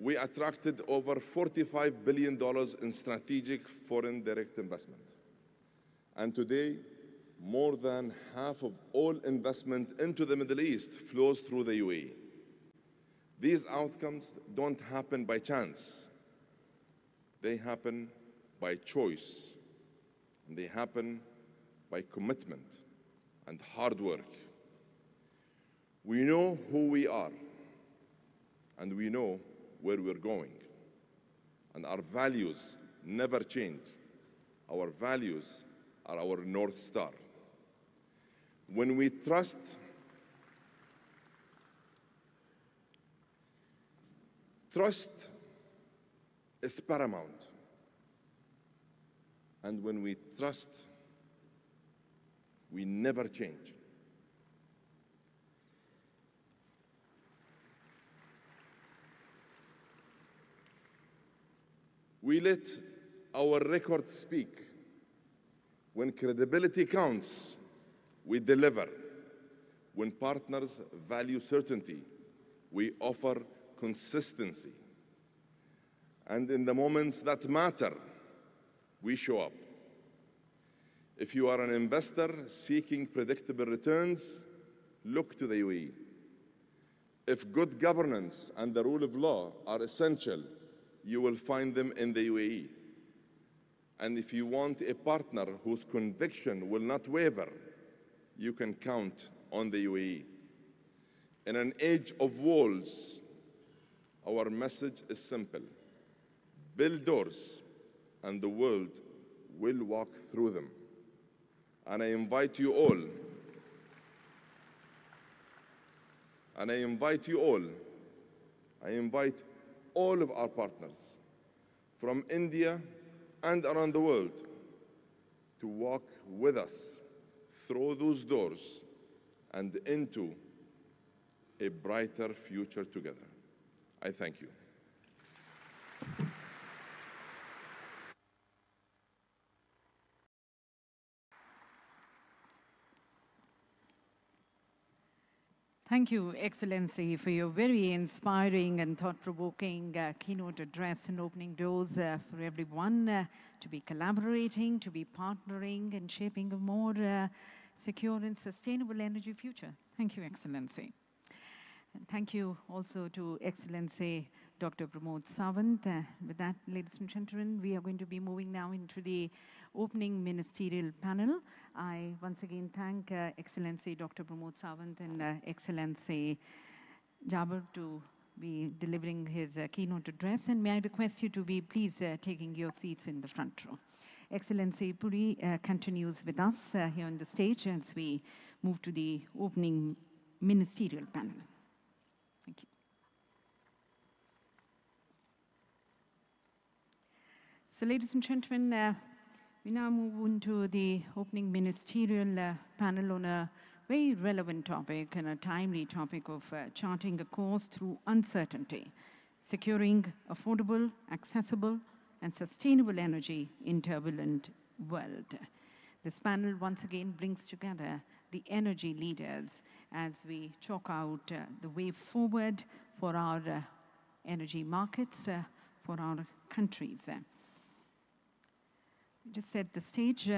we attracted over $45 billion in strategic foreign direct investment. And today, more than half of all investment into the Middle East flows through the UAE. These outcomes don't happen by chance. They happen by choice. And they happen by commitment and hard work. We know who we are, and we know where we're going. And our values never change. Our values are our North Star. When we trust is paramount. And when we trust, we never change. We let our record speak. When credibility counts, we deliver. When partners value certainty, we offer consistency. And in the moments that matter, we show up. If you are an investor seeking predictable returns, look to the UAE. If good governance and the rule of law are essential, you will find them in the UAE. And if you want a partner whose conviction will not waver, you can count on the UAE. In an age of walls, our message is simple. Build doors, and the world will walk through them. And I invite you all, I invite all of our partners from India and around the world to walk with us through those doors and into a brighter future together. I thank you. Thank you, Excellency, for your very inspiring and thought-provoking keynote address and opening doors for everyone to be collaborating, to be partnering and shaping a more secure and sustainable energy future. Thank you, Excellency. And thank you also to Excellency Dr. Pramod Sawant. With that, ladies and gentlemen, we are going to be moving now into the opening ministerial panel. I once again thank Excellency Dr. Pramod Sawant and Excellency Jabbar to be delivering his keynote address. And may I request you to be please taking your seats in the front row. Excellency Puri continues with us here on the stage as we move to the opening ministerial panel. Thank you. So, ladies and gentlemen, we now move into the opening ministerial panel on a very relevant topic and a timely topic of charting a course through uncertainty, securing affordable, accessible, and sustainable energy in turbulent world. This panel once again brings together the energy leaders as we chalk out the way forward for our energy markets, for our countries. Just set the stage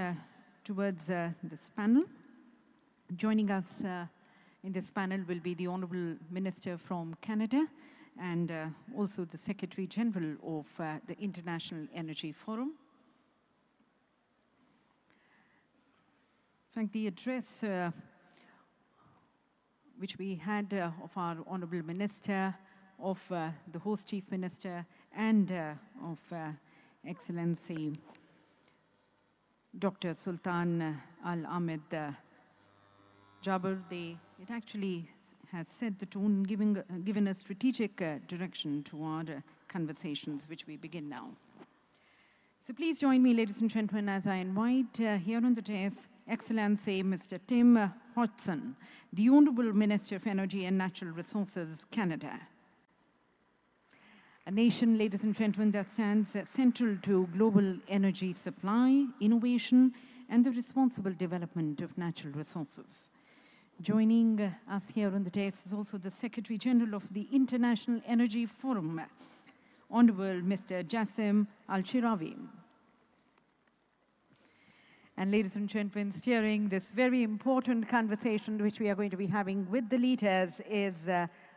towards this panel. Joining us in this panel will be the Honorable Minister from Canada and also the Secretary General of the International Energy Forum. In fact, the address which we had of our Honorable Minister, of the host Chief Minister, and of Excellency Dr. Sultan Al Ahmed Jabbar, it actually has set the tone, given a strategic direction to our conversations, which we begin now. So please join me, ladies and gentlemen, as I invite here on the dais Excellency Mr. Tim Hodgson, the Honorable Minister of Energy and Natural Resources, Canada. A nation, ladies and gentlemen, that stands central to global energy supply, innovation, and the responsible development of natural resources. Joining us here on the dais is also the Secretary General of the International Energy Forum, Honorable Mr. Jassim Al-Shirawi. And ladies and gentlemen, steering this very important conversation which we are going to be having with the leaders is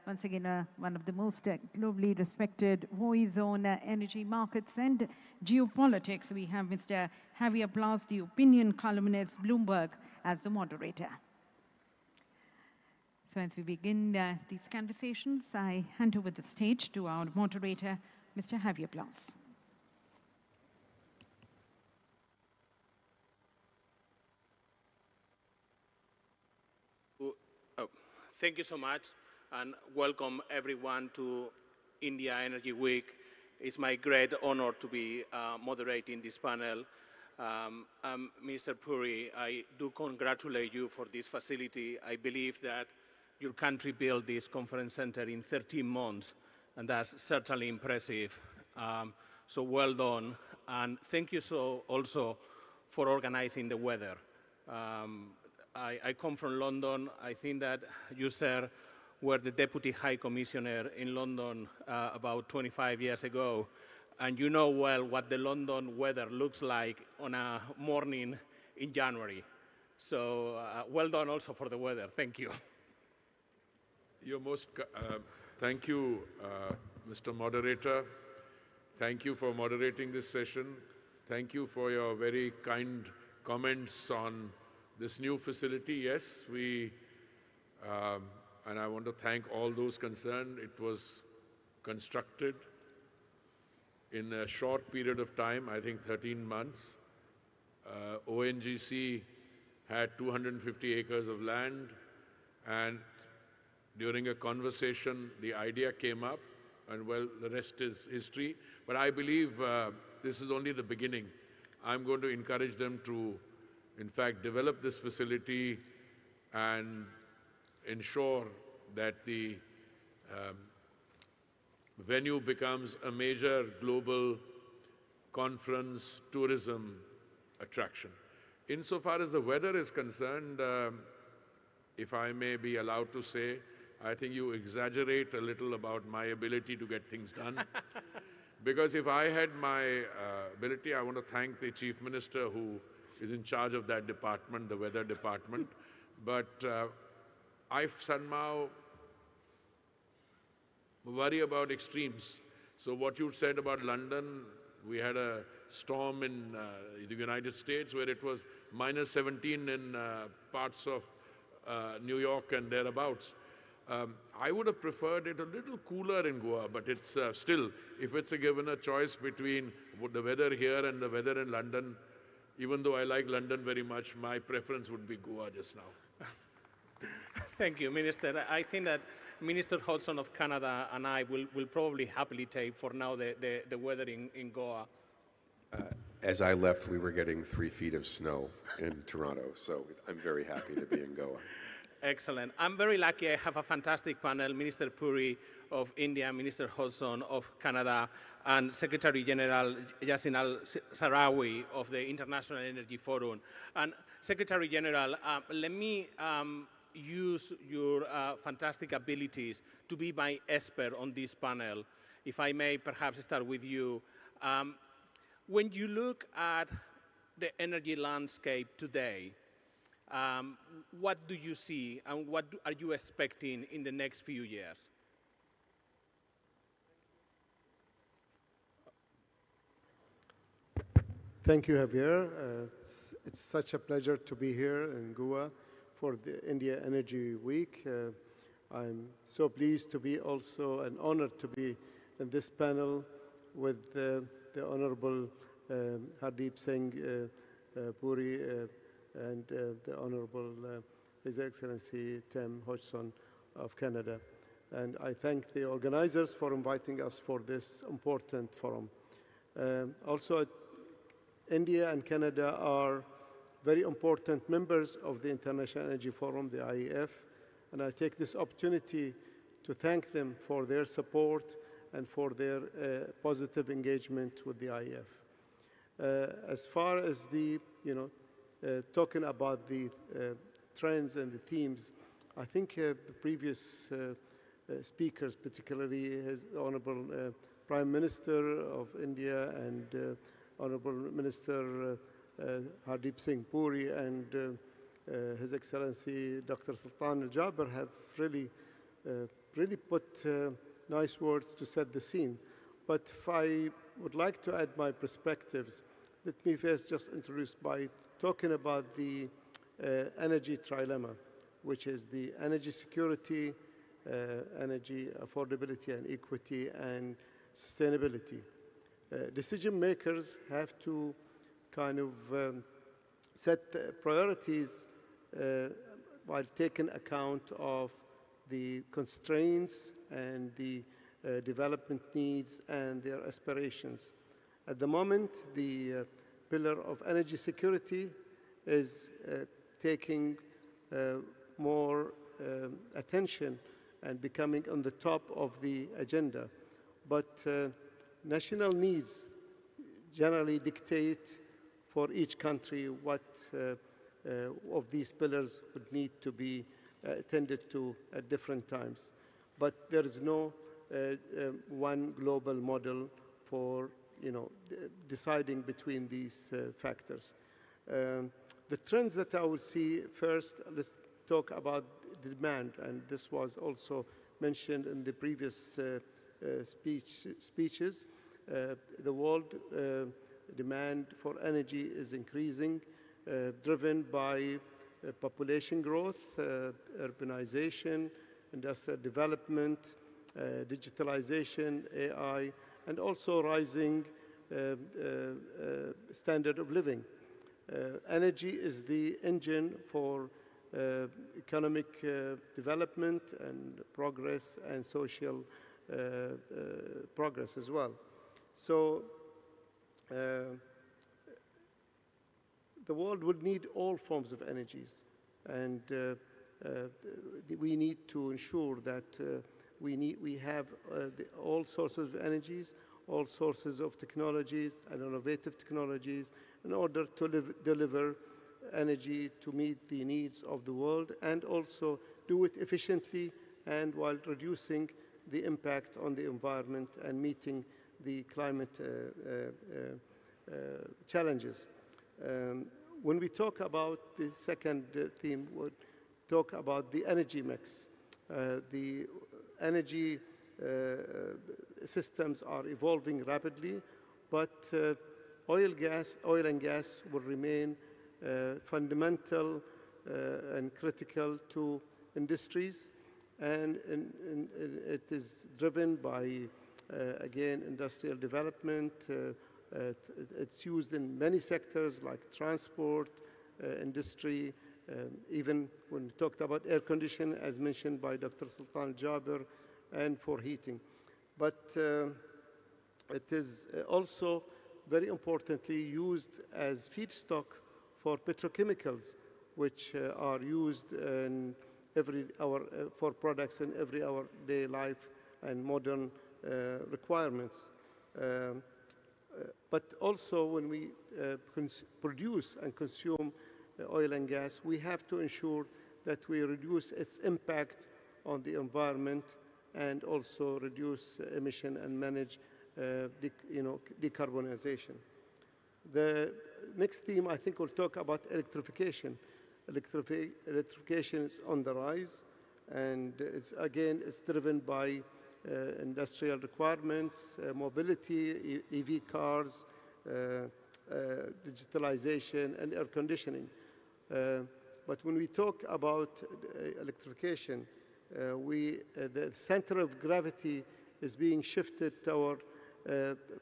once again one of the most globally respected voice on energy markets and geopolitics. We have Mr. Javier Blas, the opinion columnist, Bloomberg, as the moderator. So as we begin these conversations, I hand over the stage to our moderator, Mr. Javier Blas. Thank you so much, and welcome everyone to India Energy Week. It's my great honor to be moderating this panel. Mr. Puri, I do congratulate you for this facility. I believe that your country built this conference center in 13 months, and that's certainly impressive. So well done, and thank you also for organizing the weather. I come from London. I think that you, sir, were the Deputy High Commissioner in London about 25 years ago, and you know well what the London weather looks like on a morning in January. So well done also for the weather. Thank you. Thank you, Mr. Moderator. Thank you for moderating this session. Thank you for your very kind comments on this new facility. Yes, and I want to thank all those concerned. It was constructed in a short period of time, I think 13 months. ONGC had 250 acres of land, and during a conversation, the idea came up, and well, the rest is history. But I believe this is only the beginning. I'm going to encourage them to, in fact, develop this facility and ensure that the venue becomes a major global conference tourism attraction. Insofar as the weather is concerned, if I may be allowed to say, I think you exaggerate a little about my ability to get things done. Because if I had my ability, I want to thank the Chief Minister who is in charge of that department, the weather department. But I somehow worry about extremes. So what you said about London, we had a storm in the United States where it was -17 in parts of New York and thereabouts. I would have preferred it a little cooler in Goa, but it's still, if it's given a choice between the weather here and the weather in London, even though I like London very much, my preference would be Goa just now. Thank you, Minister. I think that Minister Hodgson of Canada and I will probably happily take for now the weather in Goa. As I left, we were getting 3 feet of snow in Toronto, so I'm very happy to be in Goa. Excellent. I'm very lucky. I have a fantastic panel, Minister Puri of India, Minister Hodgson of Canada, and Secretary General Yassin Al-Sarawi of the International Energy Forum. And Secretary General, let me use your fantastic abilities to be my expert on this panel. If I may perhaps start with you. When you look at the energy landscape today, what do you see and what are you expecting in the next few years? Thank you, Javier. It's such a pleasure to be here in Goa for the India Energy Week. I'm so pleased to be also and honored to be in this panel with the Honorable Hardeep Singh Puri and the Honorable His Excellency Tim Hodgson of Canada. And I thank the organizers for inviting us for this important forum. Also, India and Canada are very important members of the International Energy Forum, the IEF, and I take this opportunity to thank them for their support and for their positive engagement with the IEF. As far as the, talking about the trends and the themes, I think the previous speakers, particularly His Honorable Prime Minister of India and Honorable Minister Hardeep Singh Puri and His Excellency Dr. Sultan Al-Jaber have really put nice words to set the scene. But if I would like to add my perspectives, let me first just introduce by talking about the energy trilemma, which is the energy security, energy affordability and equity, and sustainability. Decision makers have to kind of set priorities while taking account of the constraints and the development needs and their aspirations. At the moment, the pillar of energy security is taking more attention and becoming on the top of the agenda. But national needs generally dictate for each country what of these pillars would need to be attended to at different times. But there is no one global model for deciding between these factors. The trends that I would see first, let's talk about the demand, and this was also mentioned in the previous speeches. The world demand for energy is increasing, driven by population growth, urbanization, industrial development, digitalization, AI, and also rising standard of living. Energy is the engine for economic development and progress and social progress as well. So the world would need all forms of energies, and we need to ensure that we have all sources of energies, all sources of technologies and innovative technologies in order to deliver energy to meet the needs of the world, and also do it efficiently and while reducing the impact on the environment and meeting the climate challenges. When we talk about the second theme, we'll talk about the energy mix. The energy systems are evolving rapidly, but oil and gas will remain fundamental and critical to industries, and it is driven by, again, industrial development. It's used in many sectors like transport, industry, even when we talked about air conditioning, as mentioned by Dr. Sultan Jaber, and for heating. But it is also very importantly used as feedstock for petrochemicals, which are used in for products in every everyday life and modern requirements. But also when we produce and consume oil and gas, we have to ensure that we reduce its impact on the environment and also reduce emission and manage decarbonization. The next theme, I think, we'll talk about electrification. Electrification is on the rise, and it's driven by industrial requirements, mobility, EV cars, digitalization, and air conditioning. But when we talk about electrification, the center of gravity is being shifted toward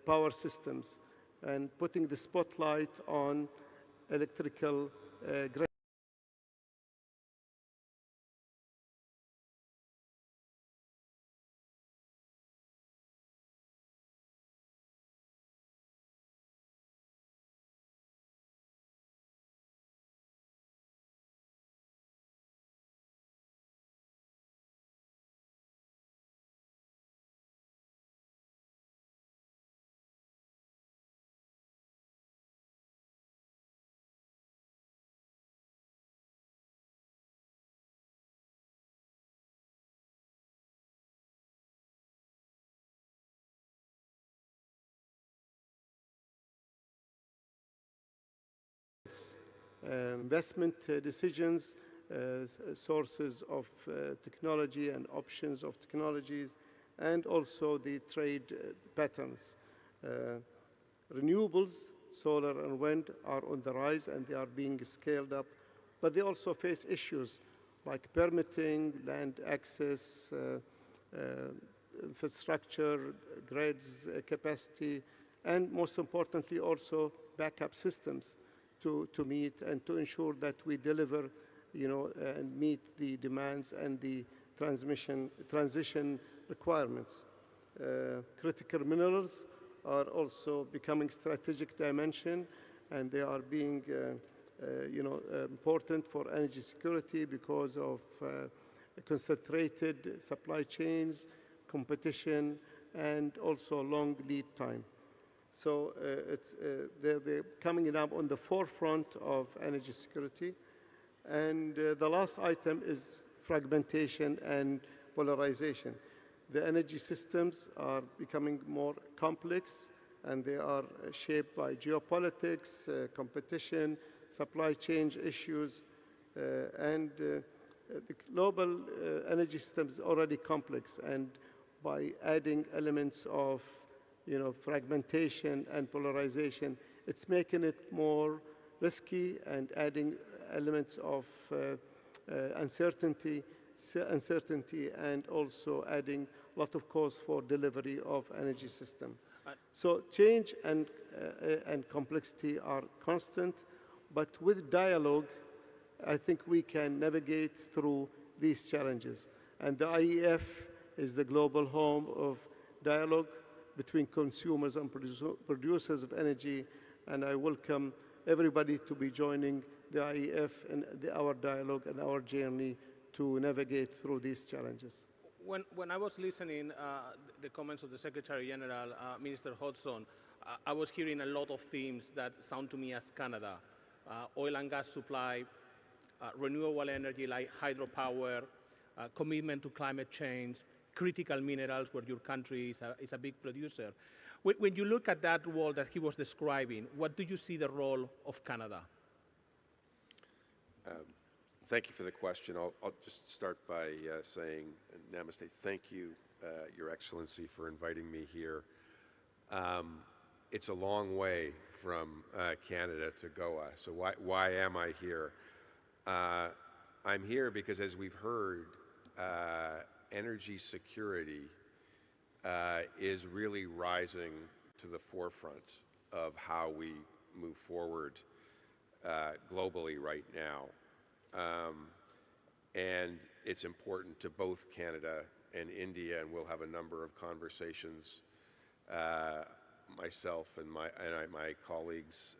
power systems and putting the spotlight on electrical grid. Investment decisions, sources of technology and options of technologies, and also the trade patterns. Renewables, solar and wind, are on the rise and they are being scaled up, but they also face issues like permitting, land access, infrastructure, grids, capacity, and most importantly also backup systems to meet and to ensure that we deliver, and meet the demands and the transition requirements. Critical minerals are also becoming strategic dimension, and they are being, important for energy security because of concentrated supply chains, competition, and also long lead time. So they're coming up on the forefront of energy security. And the last item is fragmentation and polarization. The energy systems are becoming more complex, and they are shaped by geopolitics, competition, supply chain issues, and the global energy system is already complex, and by adding elements of fragmentation and polarization, it's making it more risky and adding elements of uncertainty, and also adding a lot of cost for delivery of energy system. So change and complexity are constant, But with dialogue, I think we can navigate through these challenges. And the IEF is the global home of dialogue between consumers and producers of energy, and I welcome everybody to be joining the IEF and our dialogue and our journey to navigate through these challenges. When I was listening the comments of the Secretary General, Minister Hodgson, I was hearing a lot of themes that sound to me as Canada. Oil and gas supply, renewable energy like hydropower, commitment to climate change, critical minerals where your country is a big producer. When you look at that world that he was describing, what do you see the role of Canada? Thank you for the question. I'll just start by saying, Namaste, thank you, Your Excellency, for inviting me here. It's a long way from Canada to Goa, so why am I here? I'm here because, as we've heard, energy security is really rising to the forefront of how we move forward globally right now. And it's important to both Canada and India, and we'll have a number of conversations, myself and my colleagues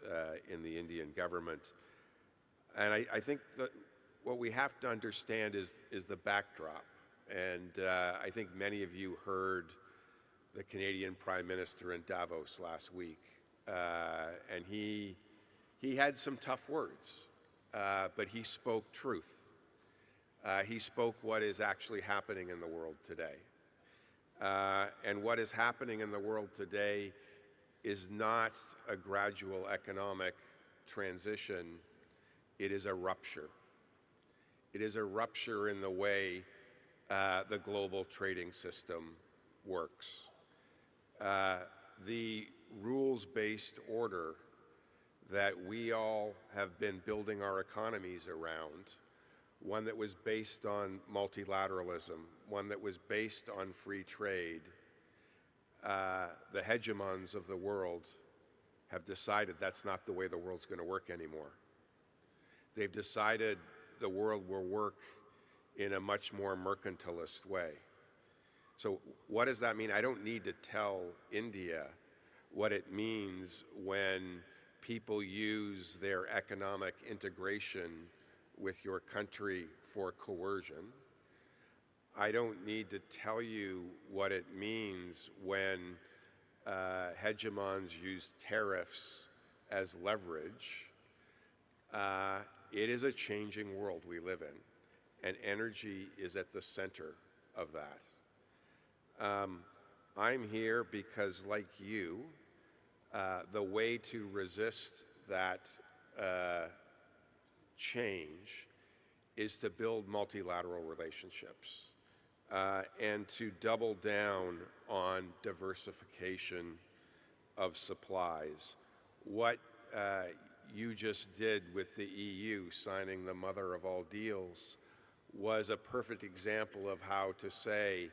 in the Indian government. And I think that what we have to understand is the backdrop. And I think many of you heard the Canadian Prime Minister in Davos last week, and he had some tough words, but he spoke truth. He spoke what is actually happening in the world today. And what is happening in the world today is not a gradual economic transition, it is a rupture. It is a rupture in the way the global trading system works. The rules-based order that we all have been building our economies around, one that was based on multilateralism, one that was based on free trade, the hegemons of the world have decided that's not the way the world's going to work anymore. They've decided the world will work in a much more mercantilist way. So what does that mean? I don't need to tell India what it means when people use their economic integration with your country for coercion. I don't need to tell you what it means when hegemons use tariffs as leverage. It is a changing world we live in, and energy is at the center of that. I'm here because, like you, the way to resist that change is to build multilateral relationships and to double down on diversification of supplies. What you just did with the EU signing the mother of all deals was a perfect example of how to say,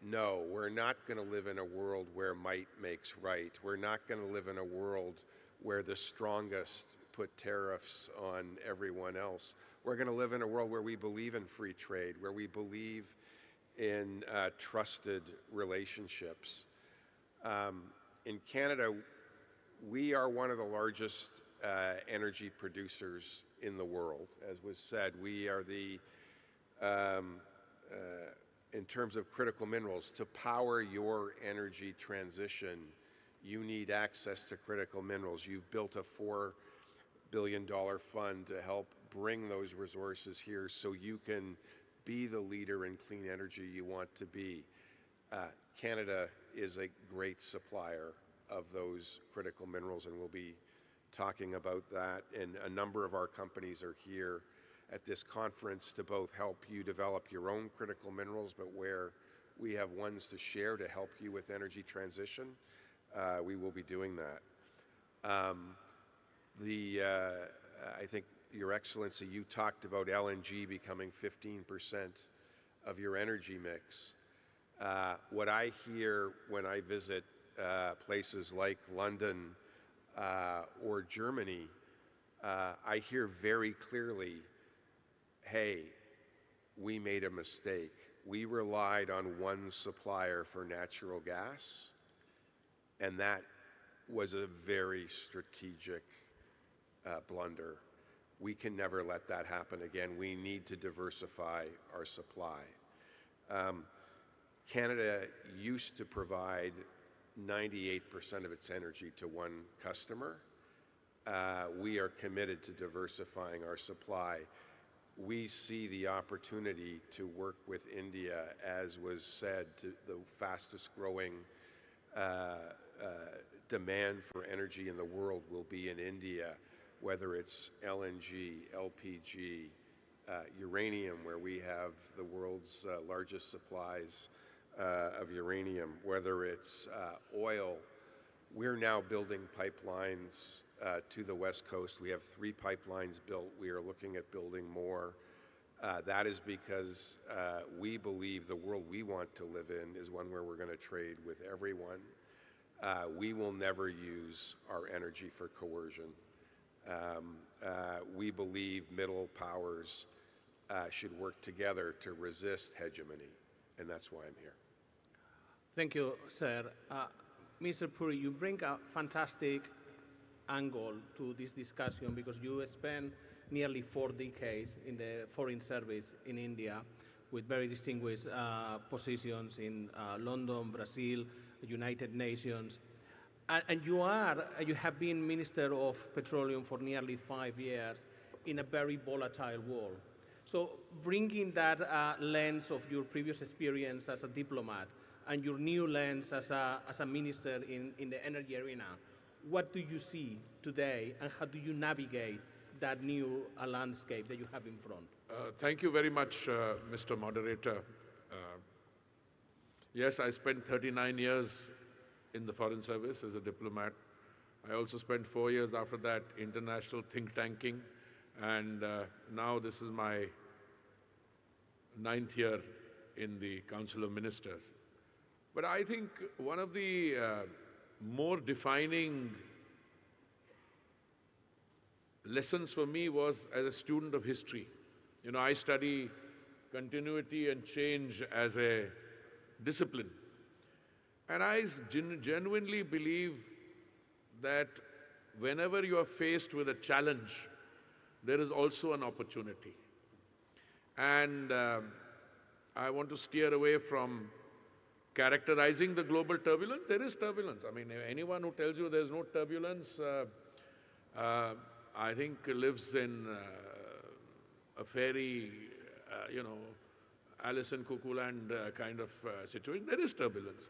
no, we're not going to live in a world where might makes right. We're not going to live in a world where the strongest put tariffs on everyone else. We're going to live in a world where we believe in free trade, where we believe in trusted relationships. In Canada, we are one of the largest energy producers in the world. As was said, we are the in terms of critical minerals, to power your energy transition, you need access to critical minerals. You've built a $4 billion fund to help bring those resources here so you can be the leader in clean energy you want to be. Canada is a great supplier of those critical minerals, and we'll be talking about that. And a number of our companies are here at this conference to both help you develop your own critical minerals, but where we have ones to share to help you with energy transition, we will be doing that. I think, Your Excellency, you talked about LNG becoming 15% of your energy mix. What I hear when I visit places like London or Germany I hear very clearly, hey, we made a mistake. We relied on one supplier for natural gas, and that was a very strategic blunder. We can never let that happen again. We need to diversify our supply. Canada used to provide 98% of its energy to one customer. We are committed to diversifying our supply. We see the opportunity to work with India, as was said, to the fastest growing demand for energy in the world will be in India, whether it's LNG, LPG, uranium, where we have the world's largest supplies of uranium, whether it's oil. We're now building pipelines to the West Coast. We have 3 pipelines built. We are looking at building more. That is because we believe the world we want to live in is one where we're going to trade with everyone. We will never use our energy for coercion. We believe middle powers should work together to resist hegemony, and that's why I'm here. Thank you, sir. Mr. Puri, you bring a fantastic angle to this discussion because you spent nearly 4 decades in the foreign service in India with very distinguished positions in London, Brazil, United Nations. And you have been Minister of Petroleum for nearly 5 years in a very volatile world. So bringing that lens of your previous experience as a diplomat and your new lens as a minister in the energy arena, what do you see today and how do you navigate that new landscape that you have in front? Thank you very much, Mr. Moderator. Yes, I spent 39 years in the Foreign Service as a diplomat. I also spent 4 years after that international think tanking, and now this is my 9th year in the Council of Ministers. But I think one of the more defining lessons for me was as a student of history. You know, I study continuity and change as a discipline. And I genuinely believe that whenever you are faced with a challenge, there is also an opportunity. And I want to steer away from characterizing the global turbulence. There is turbulence. I mean, anyone who tells you there's no turbulence, I think lives in a fairy, Alice in Cuckoo Land kind of situation. There is turbulence.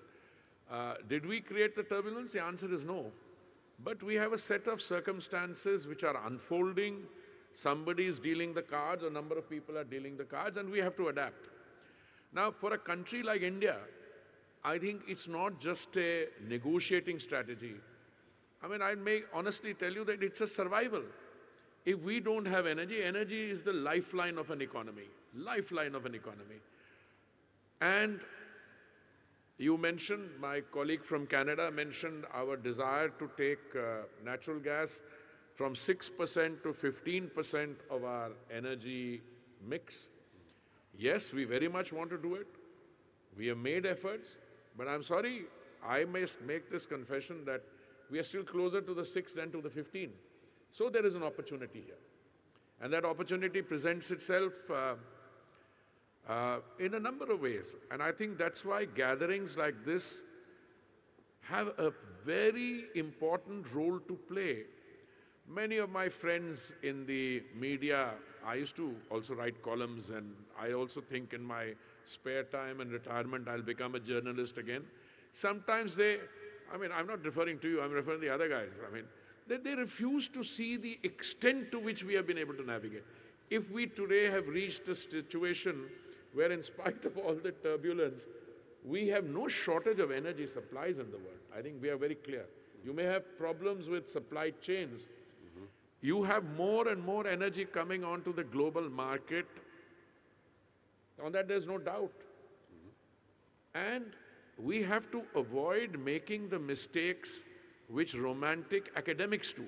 Did we create the turbulence? The answer is no. But we have a set of circumstances which are unfolding. Somebody is dealing the cards, a number of people are dealing the cards, and we have to adapt. Now, for a country like India, I think it's not just a negotiating strategy. I mean, I may honestly tell you that it's a survival. If we don't have energy, energy is the lifeline of an economy, lifeline of an economy. And you mentioned, my colleague from Canada mentioned our desire to take natural gas from 6% to 15% of our energy mix. Yes, we very much want to do it. We have made efforts, but I'm sorry, I must make this confession that we are still closer to the 6 than to the 15. So there is an opportunity here. And that opportunity presents itself in a number of ways. And I think that's why gatherings like this have a very important role to play. Many of my friends in the media, I used to also write columns, and I also think in my spare time and retirement I'll become a journalist again. Sometimes I'm not referring to you, I'm referring to the other guys. They refuse to see the extent to which we have been able to navigate. If we today have reached a situation where in spite of all the turbulence, we have no shortage of energy supplies in the world. I think we are very clear. You may have problems with supply chains. You have more and more energy coming onto the global market. On that there's no doubt. And we have to avoid making the mistakes which romantic academics do.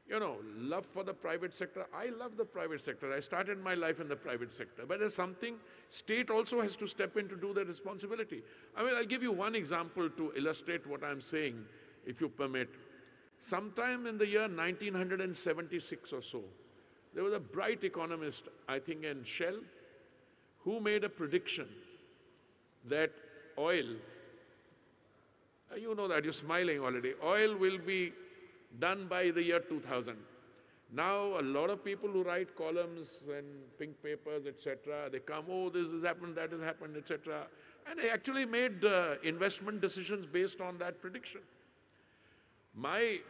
you know, love for the private sector. I love the private sector. I started my life in the private sector. But there's something, state also has to step in to do the responsibility. I mean, I'll give you one example to illustrate what I'm saying, if you permit. Sometime in the year 1976 or so, there was a bright economist, I think in Shell, who made a prediction that oil, you know that, you're smiling already, oil will be done by the year 2000. Now, a lot of people who write columns and pink papers, etc., they come, oh, this has happened, that has happened, etc., and they actually made investment decisions based on that prediction. My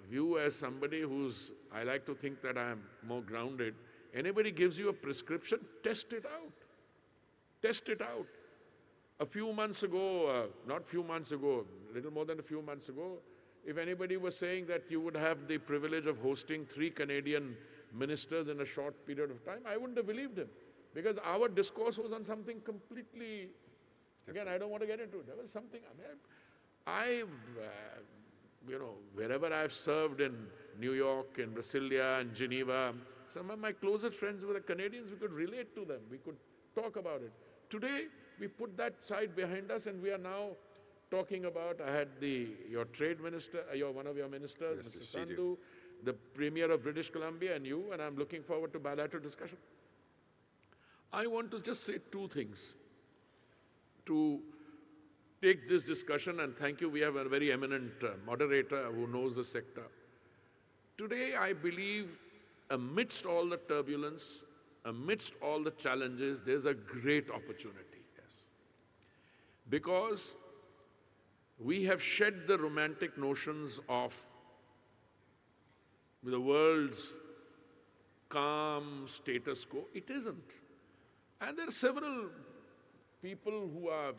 view as somebody who's, I like to think that I'm more grounded, anybody gives you a prescription, test it out. Test it out. A few months ago, not few months ago, little more than a few months ago, if anybody was saying that you would have the privilege of hosting 3 Canadian ministers in a short period of time, I wouldn't have believed him. Because our discourse was on something completely, again, I don't want to get into it. There was something, I mean, you know, wherever I've served in New York, in Brasilia, and Geneva, some of my closest friends were the Canadians. We could relate to them. We could talk about it. Today, we put that side behind us, and we are now talking about, I had your trade minister, one of your ministers, Mr. Sandhu, the Premier of British Columbia, and you, and I'm looking forward to bilateral discussion. I want to just say 2 things to take this discussion, and thank you, we have a very eminent moderator who knows the sector. Today, I believe, amidst all the turbulence, amidst all the challenges, there's a great opportunity. Yes. Because we have shed the romantic notions of the world's calm status quo. It isn't. And there are several people who are,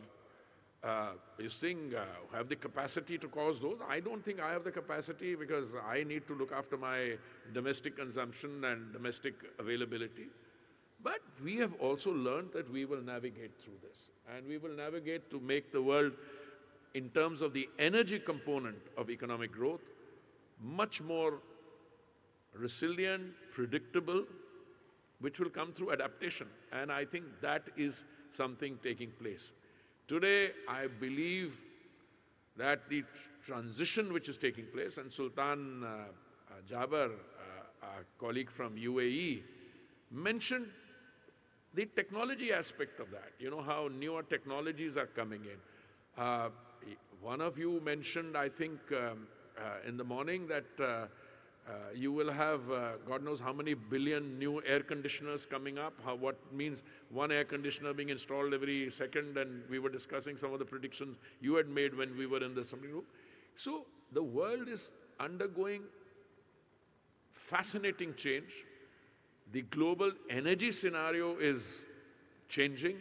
have the capacity to cause those. I don't think I have the capacity because I need to look after my domestic consumption and domestic availability. But we have also learned that we will navigate through this. And we will navigate to make the world, in terms of the energy component of economic growth, much more resilient, predictable, which will come through adaptation. And I think that is something taking place. Today, I believe that the transition which is taking place, and Sultan Jaber, our colleague from UAE, mentioned the technology aspect of that, you know, how newer technologies are coming in. One of you mentioned, I think, in the morning that you will have God knows how many billion new air conditioners coming up, what means one air conditioner being installed every second, and we were discussing some of the predictions you had made when we were in the assembly room. So the world is undergoing fascinating change. The global energy scenario is changing,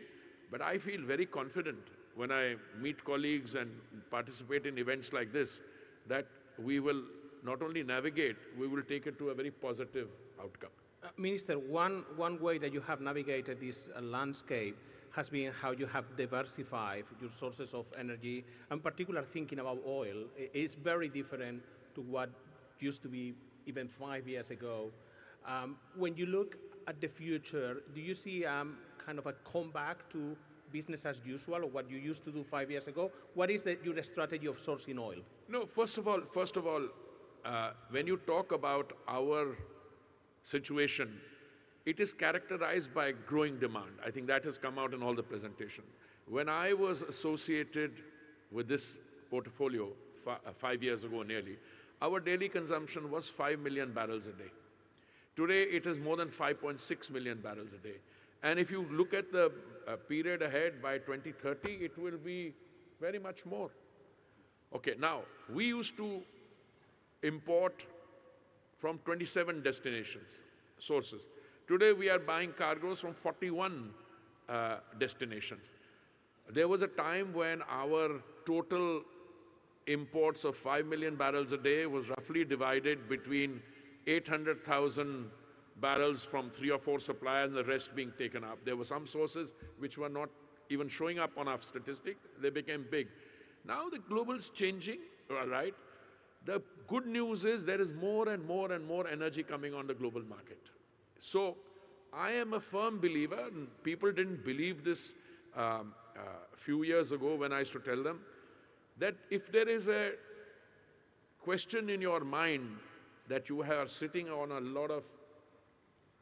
but I feel very confident when I meet colleagues and participate in events like this, that we will not only navigate, we will take it to a very positive outcome. Minister, one way that you have navigated this landscape has been how you have diversified your sources of energy, and particularly thinking about oil. It's very different to what used to be even 5 years ago. When you look at the future, do you see kind of a comeback to business as usual, or what you used to do 5 years ago? What is your strategy of sourcing oil? No, first of all, when you talk about our situation, it is characterized by growing demand. I think that has come out in all the presentations. When I was associated with this portfolio 5 years ago nearly, our daily consumption was 5 million barrels a day. Today, it is more than 5.6 million barrels a day. And if you look at the period ahead, by 2030, it will be very much more. Okay, now, we used to import from 27 destinations, sources. Today, we are buying cargoes from 41 destinations. There was a time when our total imports of 5 million barrels a day was roughly divided between 800,000 barrels from 3 or 4 suppliers and the rest being taken up. There were some sources which were not even showing up on our statistic. They became big. Now the global's changing, all right? The good news is there is more and more and more energy coming on the global market. So I am a firm believer, and people didn't believe this a few years ago when I used to tell them, that if there is a question in your mind that you are sitting on a lot of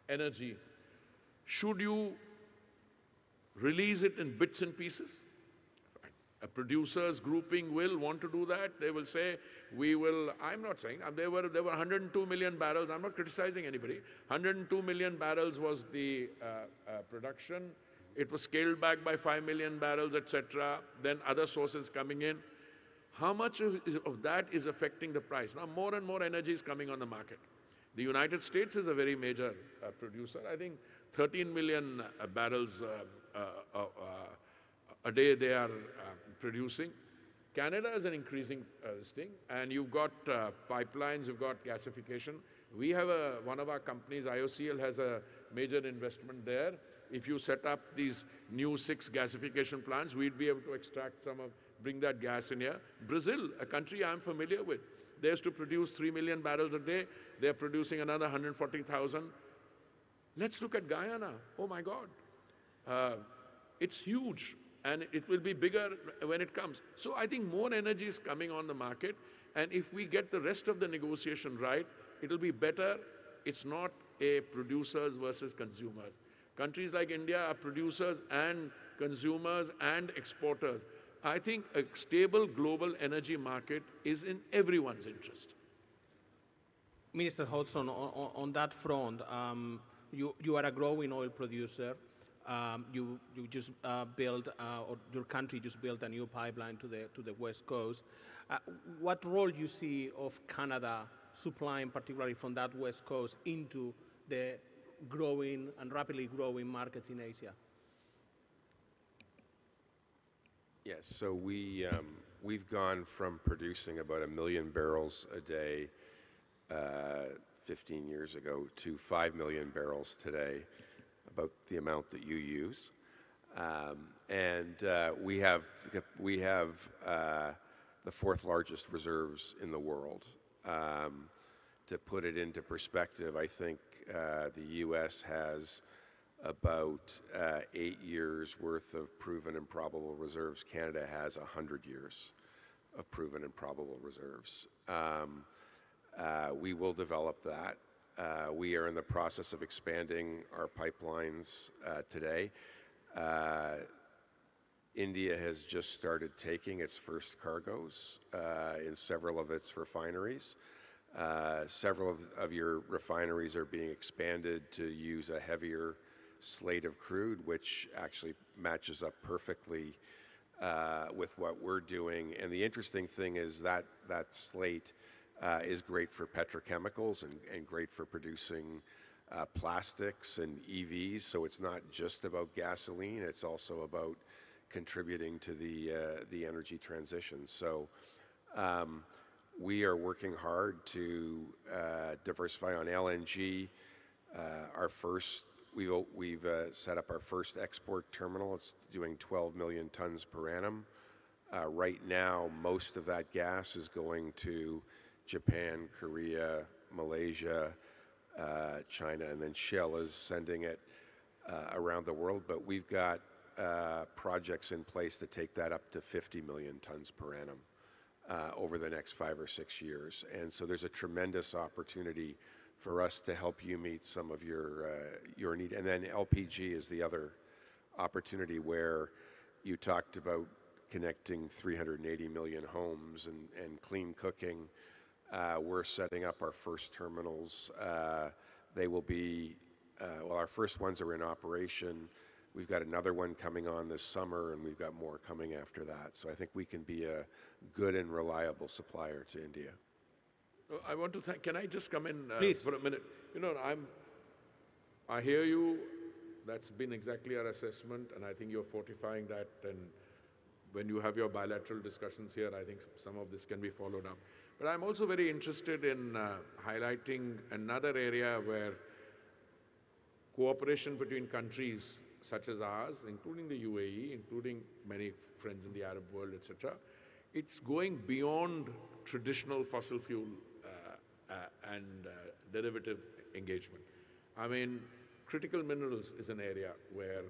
energy, should you release it in bits and pieces? A producers grouping will want to do that. They will say, we will, I'm not saying, there were 102 million barrels. I'm not criticizing anybody. 102 million barrels was the production. It was scaled back by 5 million barrels, etc. Then other sources coming in. How much of that is affecting the price? Now, more and more energy is coming on the market. The United States is a very major producer. I think 13 million barrels a day they are producing. Canada is an increasing thing, and you've got pipelines, you've got gasification. We have one of our companies, IOCL, has a major investment there. If you set up these new 6 gasification plants, we'd be able to extract bring that gas in here. Brazil, a country I'm familiar with, they used to produce 3 million barrels a day. They're producing another 140,000. Let's look at Guyana. Oh my God. It's huge, and it will be bigger when it comes. So I think more energy is coming on the market, and if we get the rest of the negotiation right, it'll be better. It's not a producers versus consumers. Countries like India are producers and consumers and exporters. I think a stable global energy market is in everyone's interest. Minister Hodgson, on that front, you are a growing oil producer. You just built, or your country just built a new pipeline to the West Coast. What role do you see of Canada supplying, particularly from that West Coast, into the growing and rapidly growing markets in Asia? Yes, so we've gone from producing about 1 million barrels a day 15 years ago to 5 million barrels today, about the amount that you use. We have the 4th largest reserves in the world. To put it into perspective, I think the U.S. has about 8 years worth of proven and probable reserves. Canada has 100 years of proven and probable reserves. We will develop that. We are in the process of expanding our pipelines today. India has just started taking its first cargoes in several of its refineries. Several of your refineries are being expanded to use a heavier slate of crude, which actually matches up perfectly with what we're doing. And the interesting thing is that slate is great for petrochemicals and great for producing plastics and EVs. So it's not just about gasoline, it's also about contributing to the energy transition. So we are working hard to diversify on LNG. We've set up our first export terminal. It's doing 12 million tons per annum. Right now, most of that gas is going to Japan, Korea, Malaysia, China, and then Shell is sending it around the world. But we've got projects in place to take that up to 50 million tons per annum over the next 5 or 6 years. And so there's a tremendous opportunity for us to help you meet some of your need. And then LPG is the other opportunity, where you talked about connecting 380 million homes and clean cooking. We're setting up our first terminals. They will be, our first ones are in operation. We've got another one coming on this summer, and we've got more coming after that. So I think we can be a good and reliable supplier to India. I want to thank, can I just come in Please. For a minute? You know, I hear you. That's been exactly our assessment, and I think you're fortifying that. And when you have your bilateral discussions here, I think some of this can be followed up. But I'm also very interested in highlighting another area where cooperation between countries such as ours, including the UAE, including many friends in the Arab world, etc., it's going beyond traditional fossil fuel and derivative engagement. I mean, critical minerals is an area where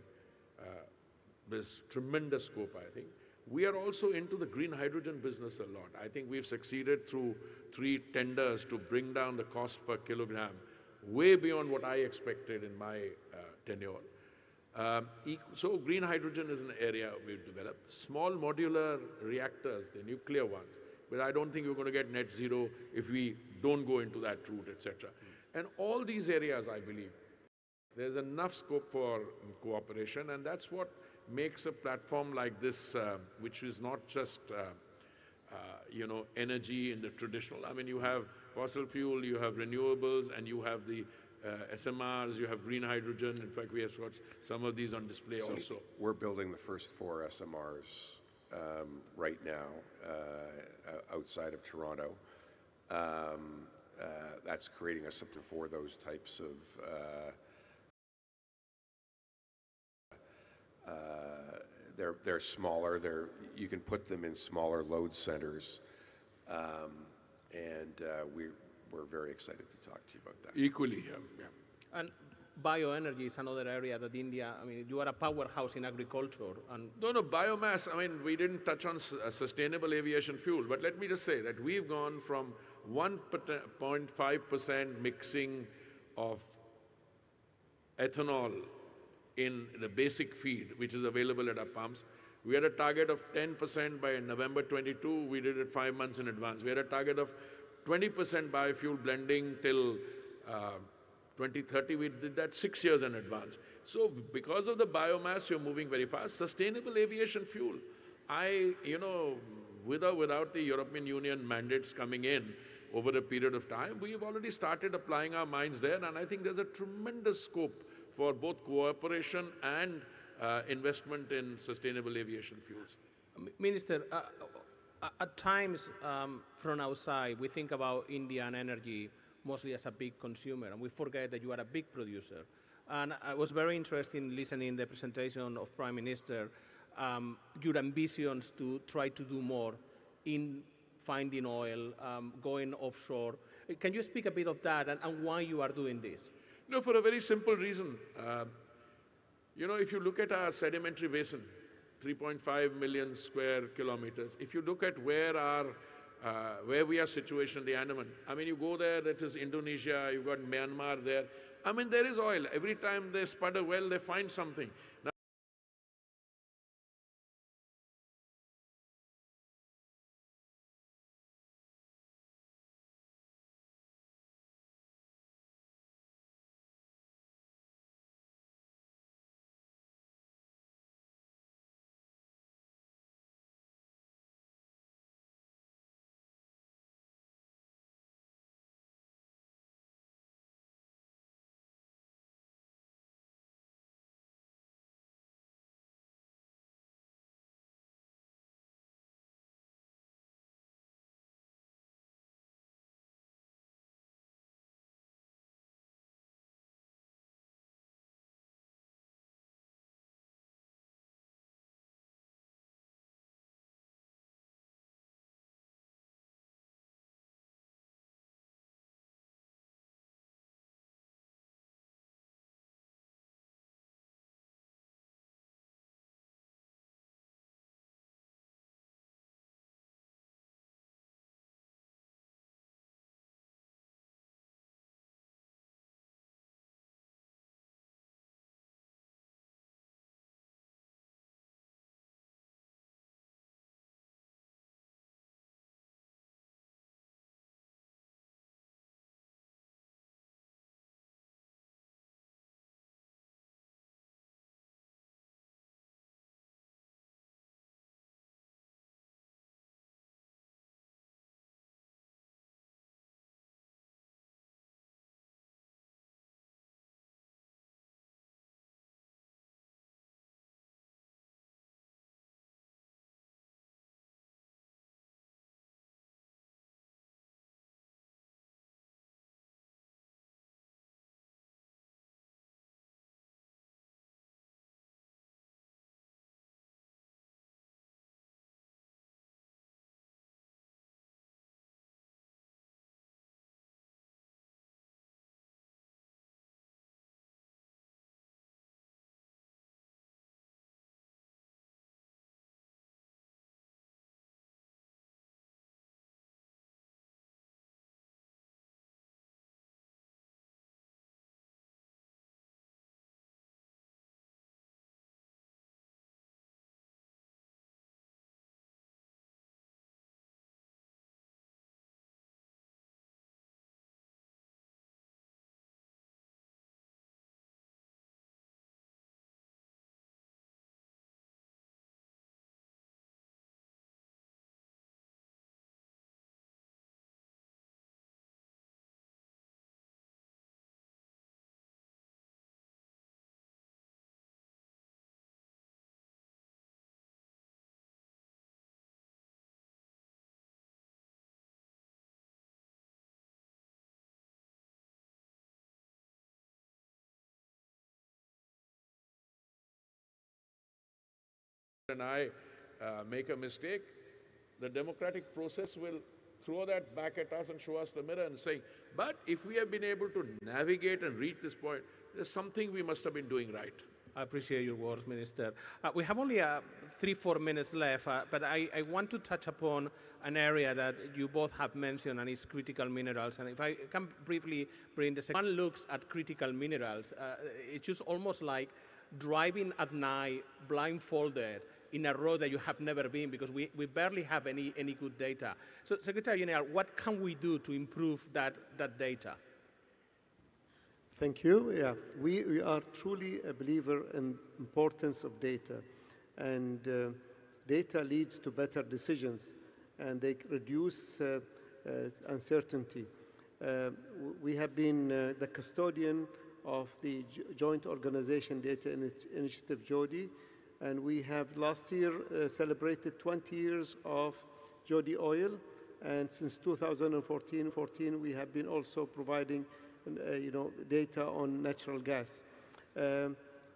there's tremendous scope, I think. We are also into the green hydrogen business a lot. I think we've succeeded through 3 tenders to bring down the cost per kilogram way beyond what I expected in my tenure. So green hydrogen is an area we've developed. Small modular reactors, the nuclear ones, but I don't think we're going to get net zero if we don't go into that route, etc. And all these areas, I believe, there's enough scope for cooperation, and that's what makes a platform like this, which is not just energy in the traditional. I mean, you have fossil fuel, you have renewables, and you have the SMRs, you have green hydrogen. In fact, we have got some of these on display also. We're building the first 4 SMRs right now outside of Toronto. That's creating a system for those types of they're smaller. You can put them in smaller load centers, and we're very excited to talk to you about that. Equally, yeah. And bioenergy is another area that India, I mean, you are a powerhouse in agriculture. And No, biomass, I mean, we didn't touch on sustainable aviation fuel, but let me just say that we've gone from 1.5% mixing of ethanol in the basic feed, which is available at our pumps. We had a target of 10% by November 22. We did it 5 months in advance. We had a target of 20% biofuel blending till 2030. We did that 6 years in advance. So because of the biomass, you're moving very fast. Sustainable aviation fuel, with or without the European Union mandates coming in over a period of time, we've already started applying our minds there, and I think there's a tremendous scope for both cooperation and investment in sustainable aviation fuels. Minister, at times from outside, we think about Indian energy mostly as a big consumer, and we forget that you are a big producer. And I was very interested in listening the presentation of Prime Minister, your ambitions to try to do more in finding oil, going offshore. Can you speak a bit of that and why you are doing this? No, for a very simple reason. If you look at our sedimentary basin, 3.5 million square kilometers, if you look at where we are situated in the Andaman, I mean, you go there, that is Indonesia, you've got Myanmar there. I mean, there is oil. Every time they spud a well, they find something. and I make a mistake, the democratic process will throw that back at us and show us the mirror and say, but if we have been able to navigate and reach this point, there's something we must have been doing right. I appreciate your words, Minister. We have only 3-4 minutes left, but I want to touch upon an area that you both have mentioned, and it's critical minerals. And if I can briefly bring this, one looks at critical minerals, it's just almost like driving at night blindfolded in a road that you have never been, because we barely have any good data. So, Secretary General, what can we do to improve that data? Thank you. Yeah, we are truly a believer in importance of data, and data leads to better decisions, and they reduce uncertainty. We have been the custodian of the Joint Organization Data Initiative, JODI, and we have last year celebrated 20 years of JODI oil, and since 2014 we have been also providing data on natural gas.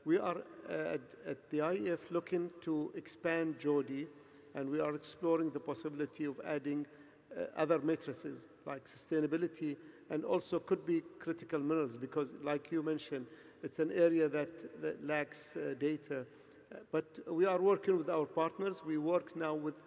We are at the IEF looking to expand JODI, and we are exploring the possibility of adding other matrices like sustainability, and also could be critical minerals, because like you mentioned, it's an area that lacks data. But we are working with our partners. We work now with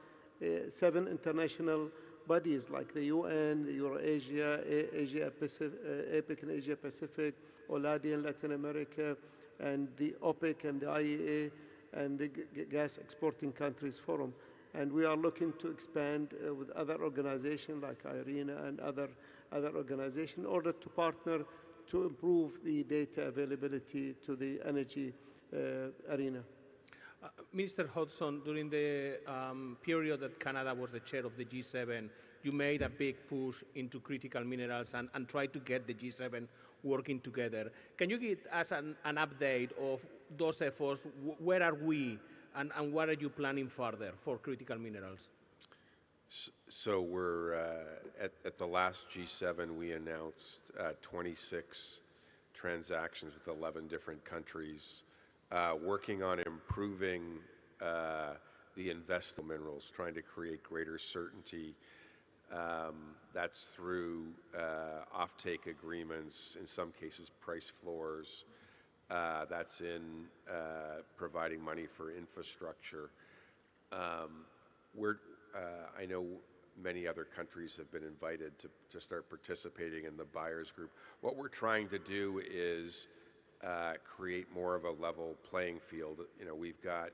7 international bodies like the UN, the Eurasia, APEC and Asia Pacific, OLADI in Latin America, and the OPEC and the IEA, and the Gas Exporting Countries Forum. And we are looking to expand with other organizations like IRENA and other organizations in order to partner to improve the data availability to the energy arena. Minister Hodgson, during the period that Canada was the chair of the G7, you made a big push into critical minerals and tried to get the G7 working together. Can you give us an update of those efforts? Where are we, and what are you planning further for critical minerals? So we're at the last G7, we announced 26 transactions with 11 different countries, working on improving the investable minerals, trying to create greater certainty. That's through offtake agreements, in some cases price floors. That's in providing money for infrastructure. I know many other countries have been invited to start participating in the buyers group. What we're trying to do is create more of a level playing field. We've got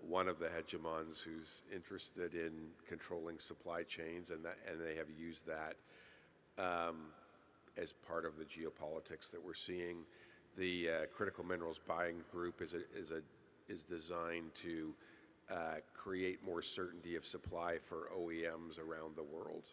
one of the hegemons who's interested in controlling supply chains, and they have used that as part of the geopolitics that we're seeing. The critical minerals buying group is designed to create more certainty of supply for OEMs around the world.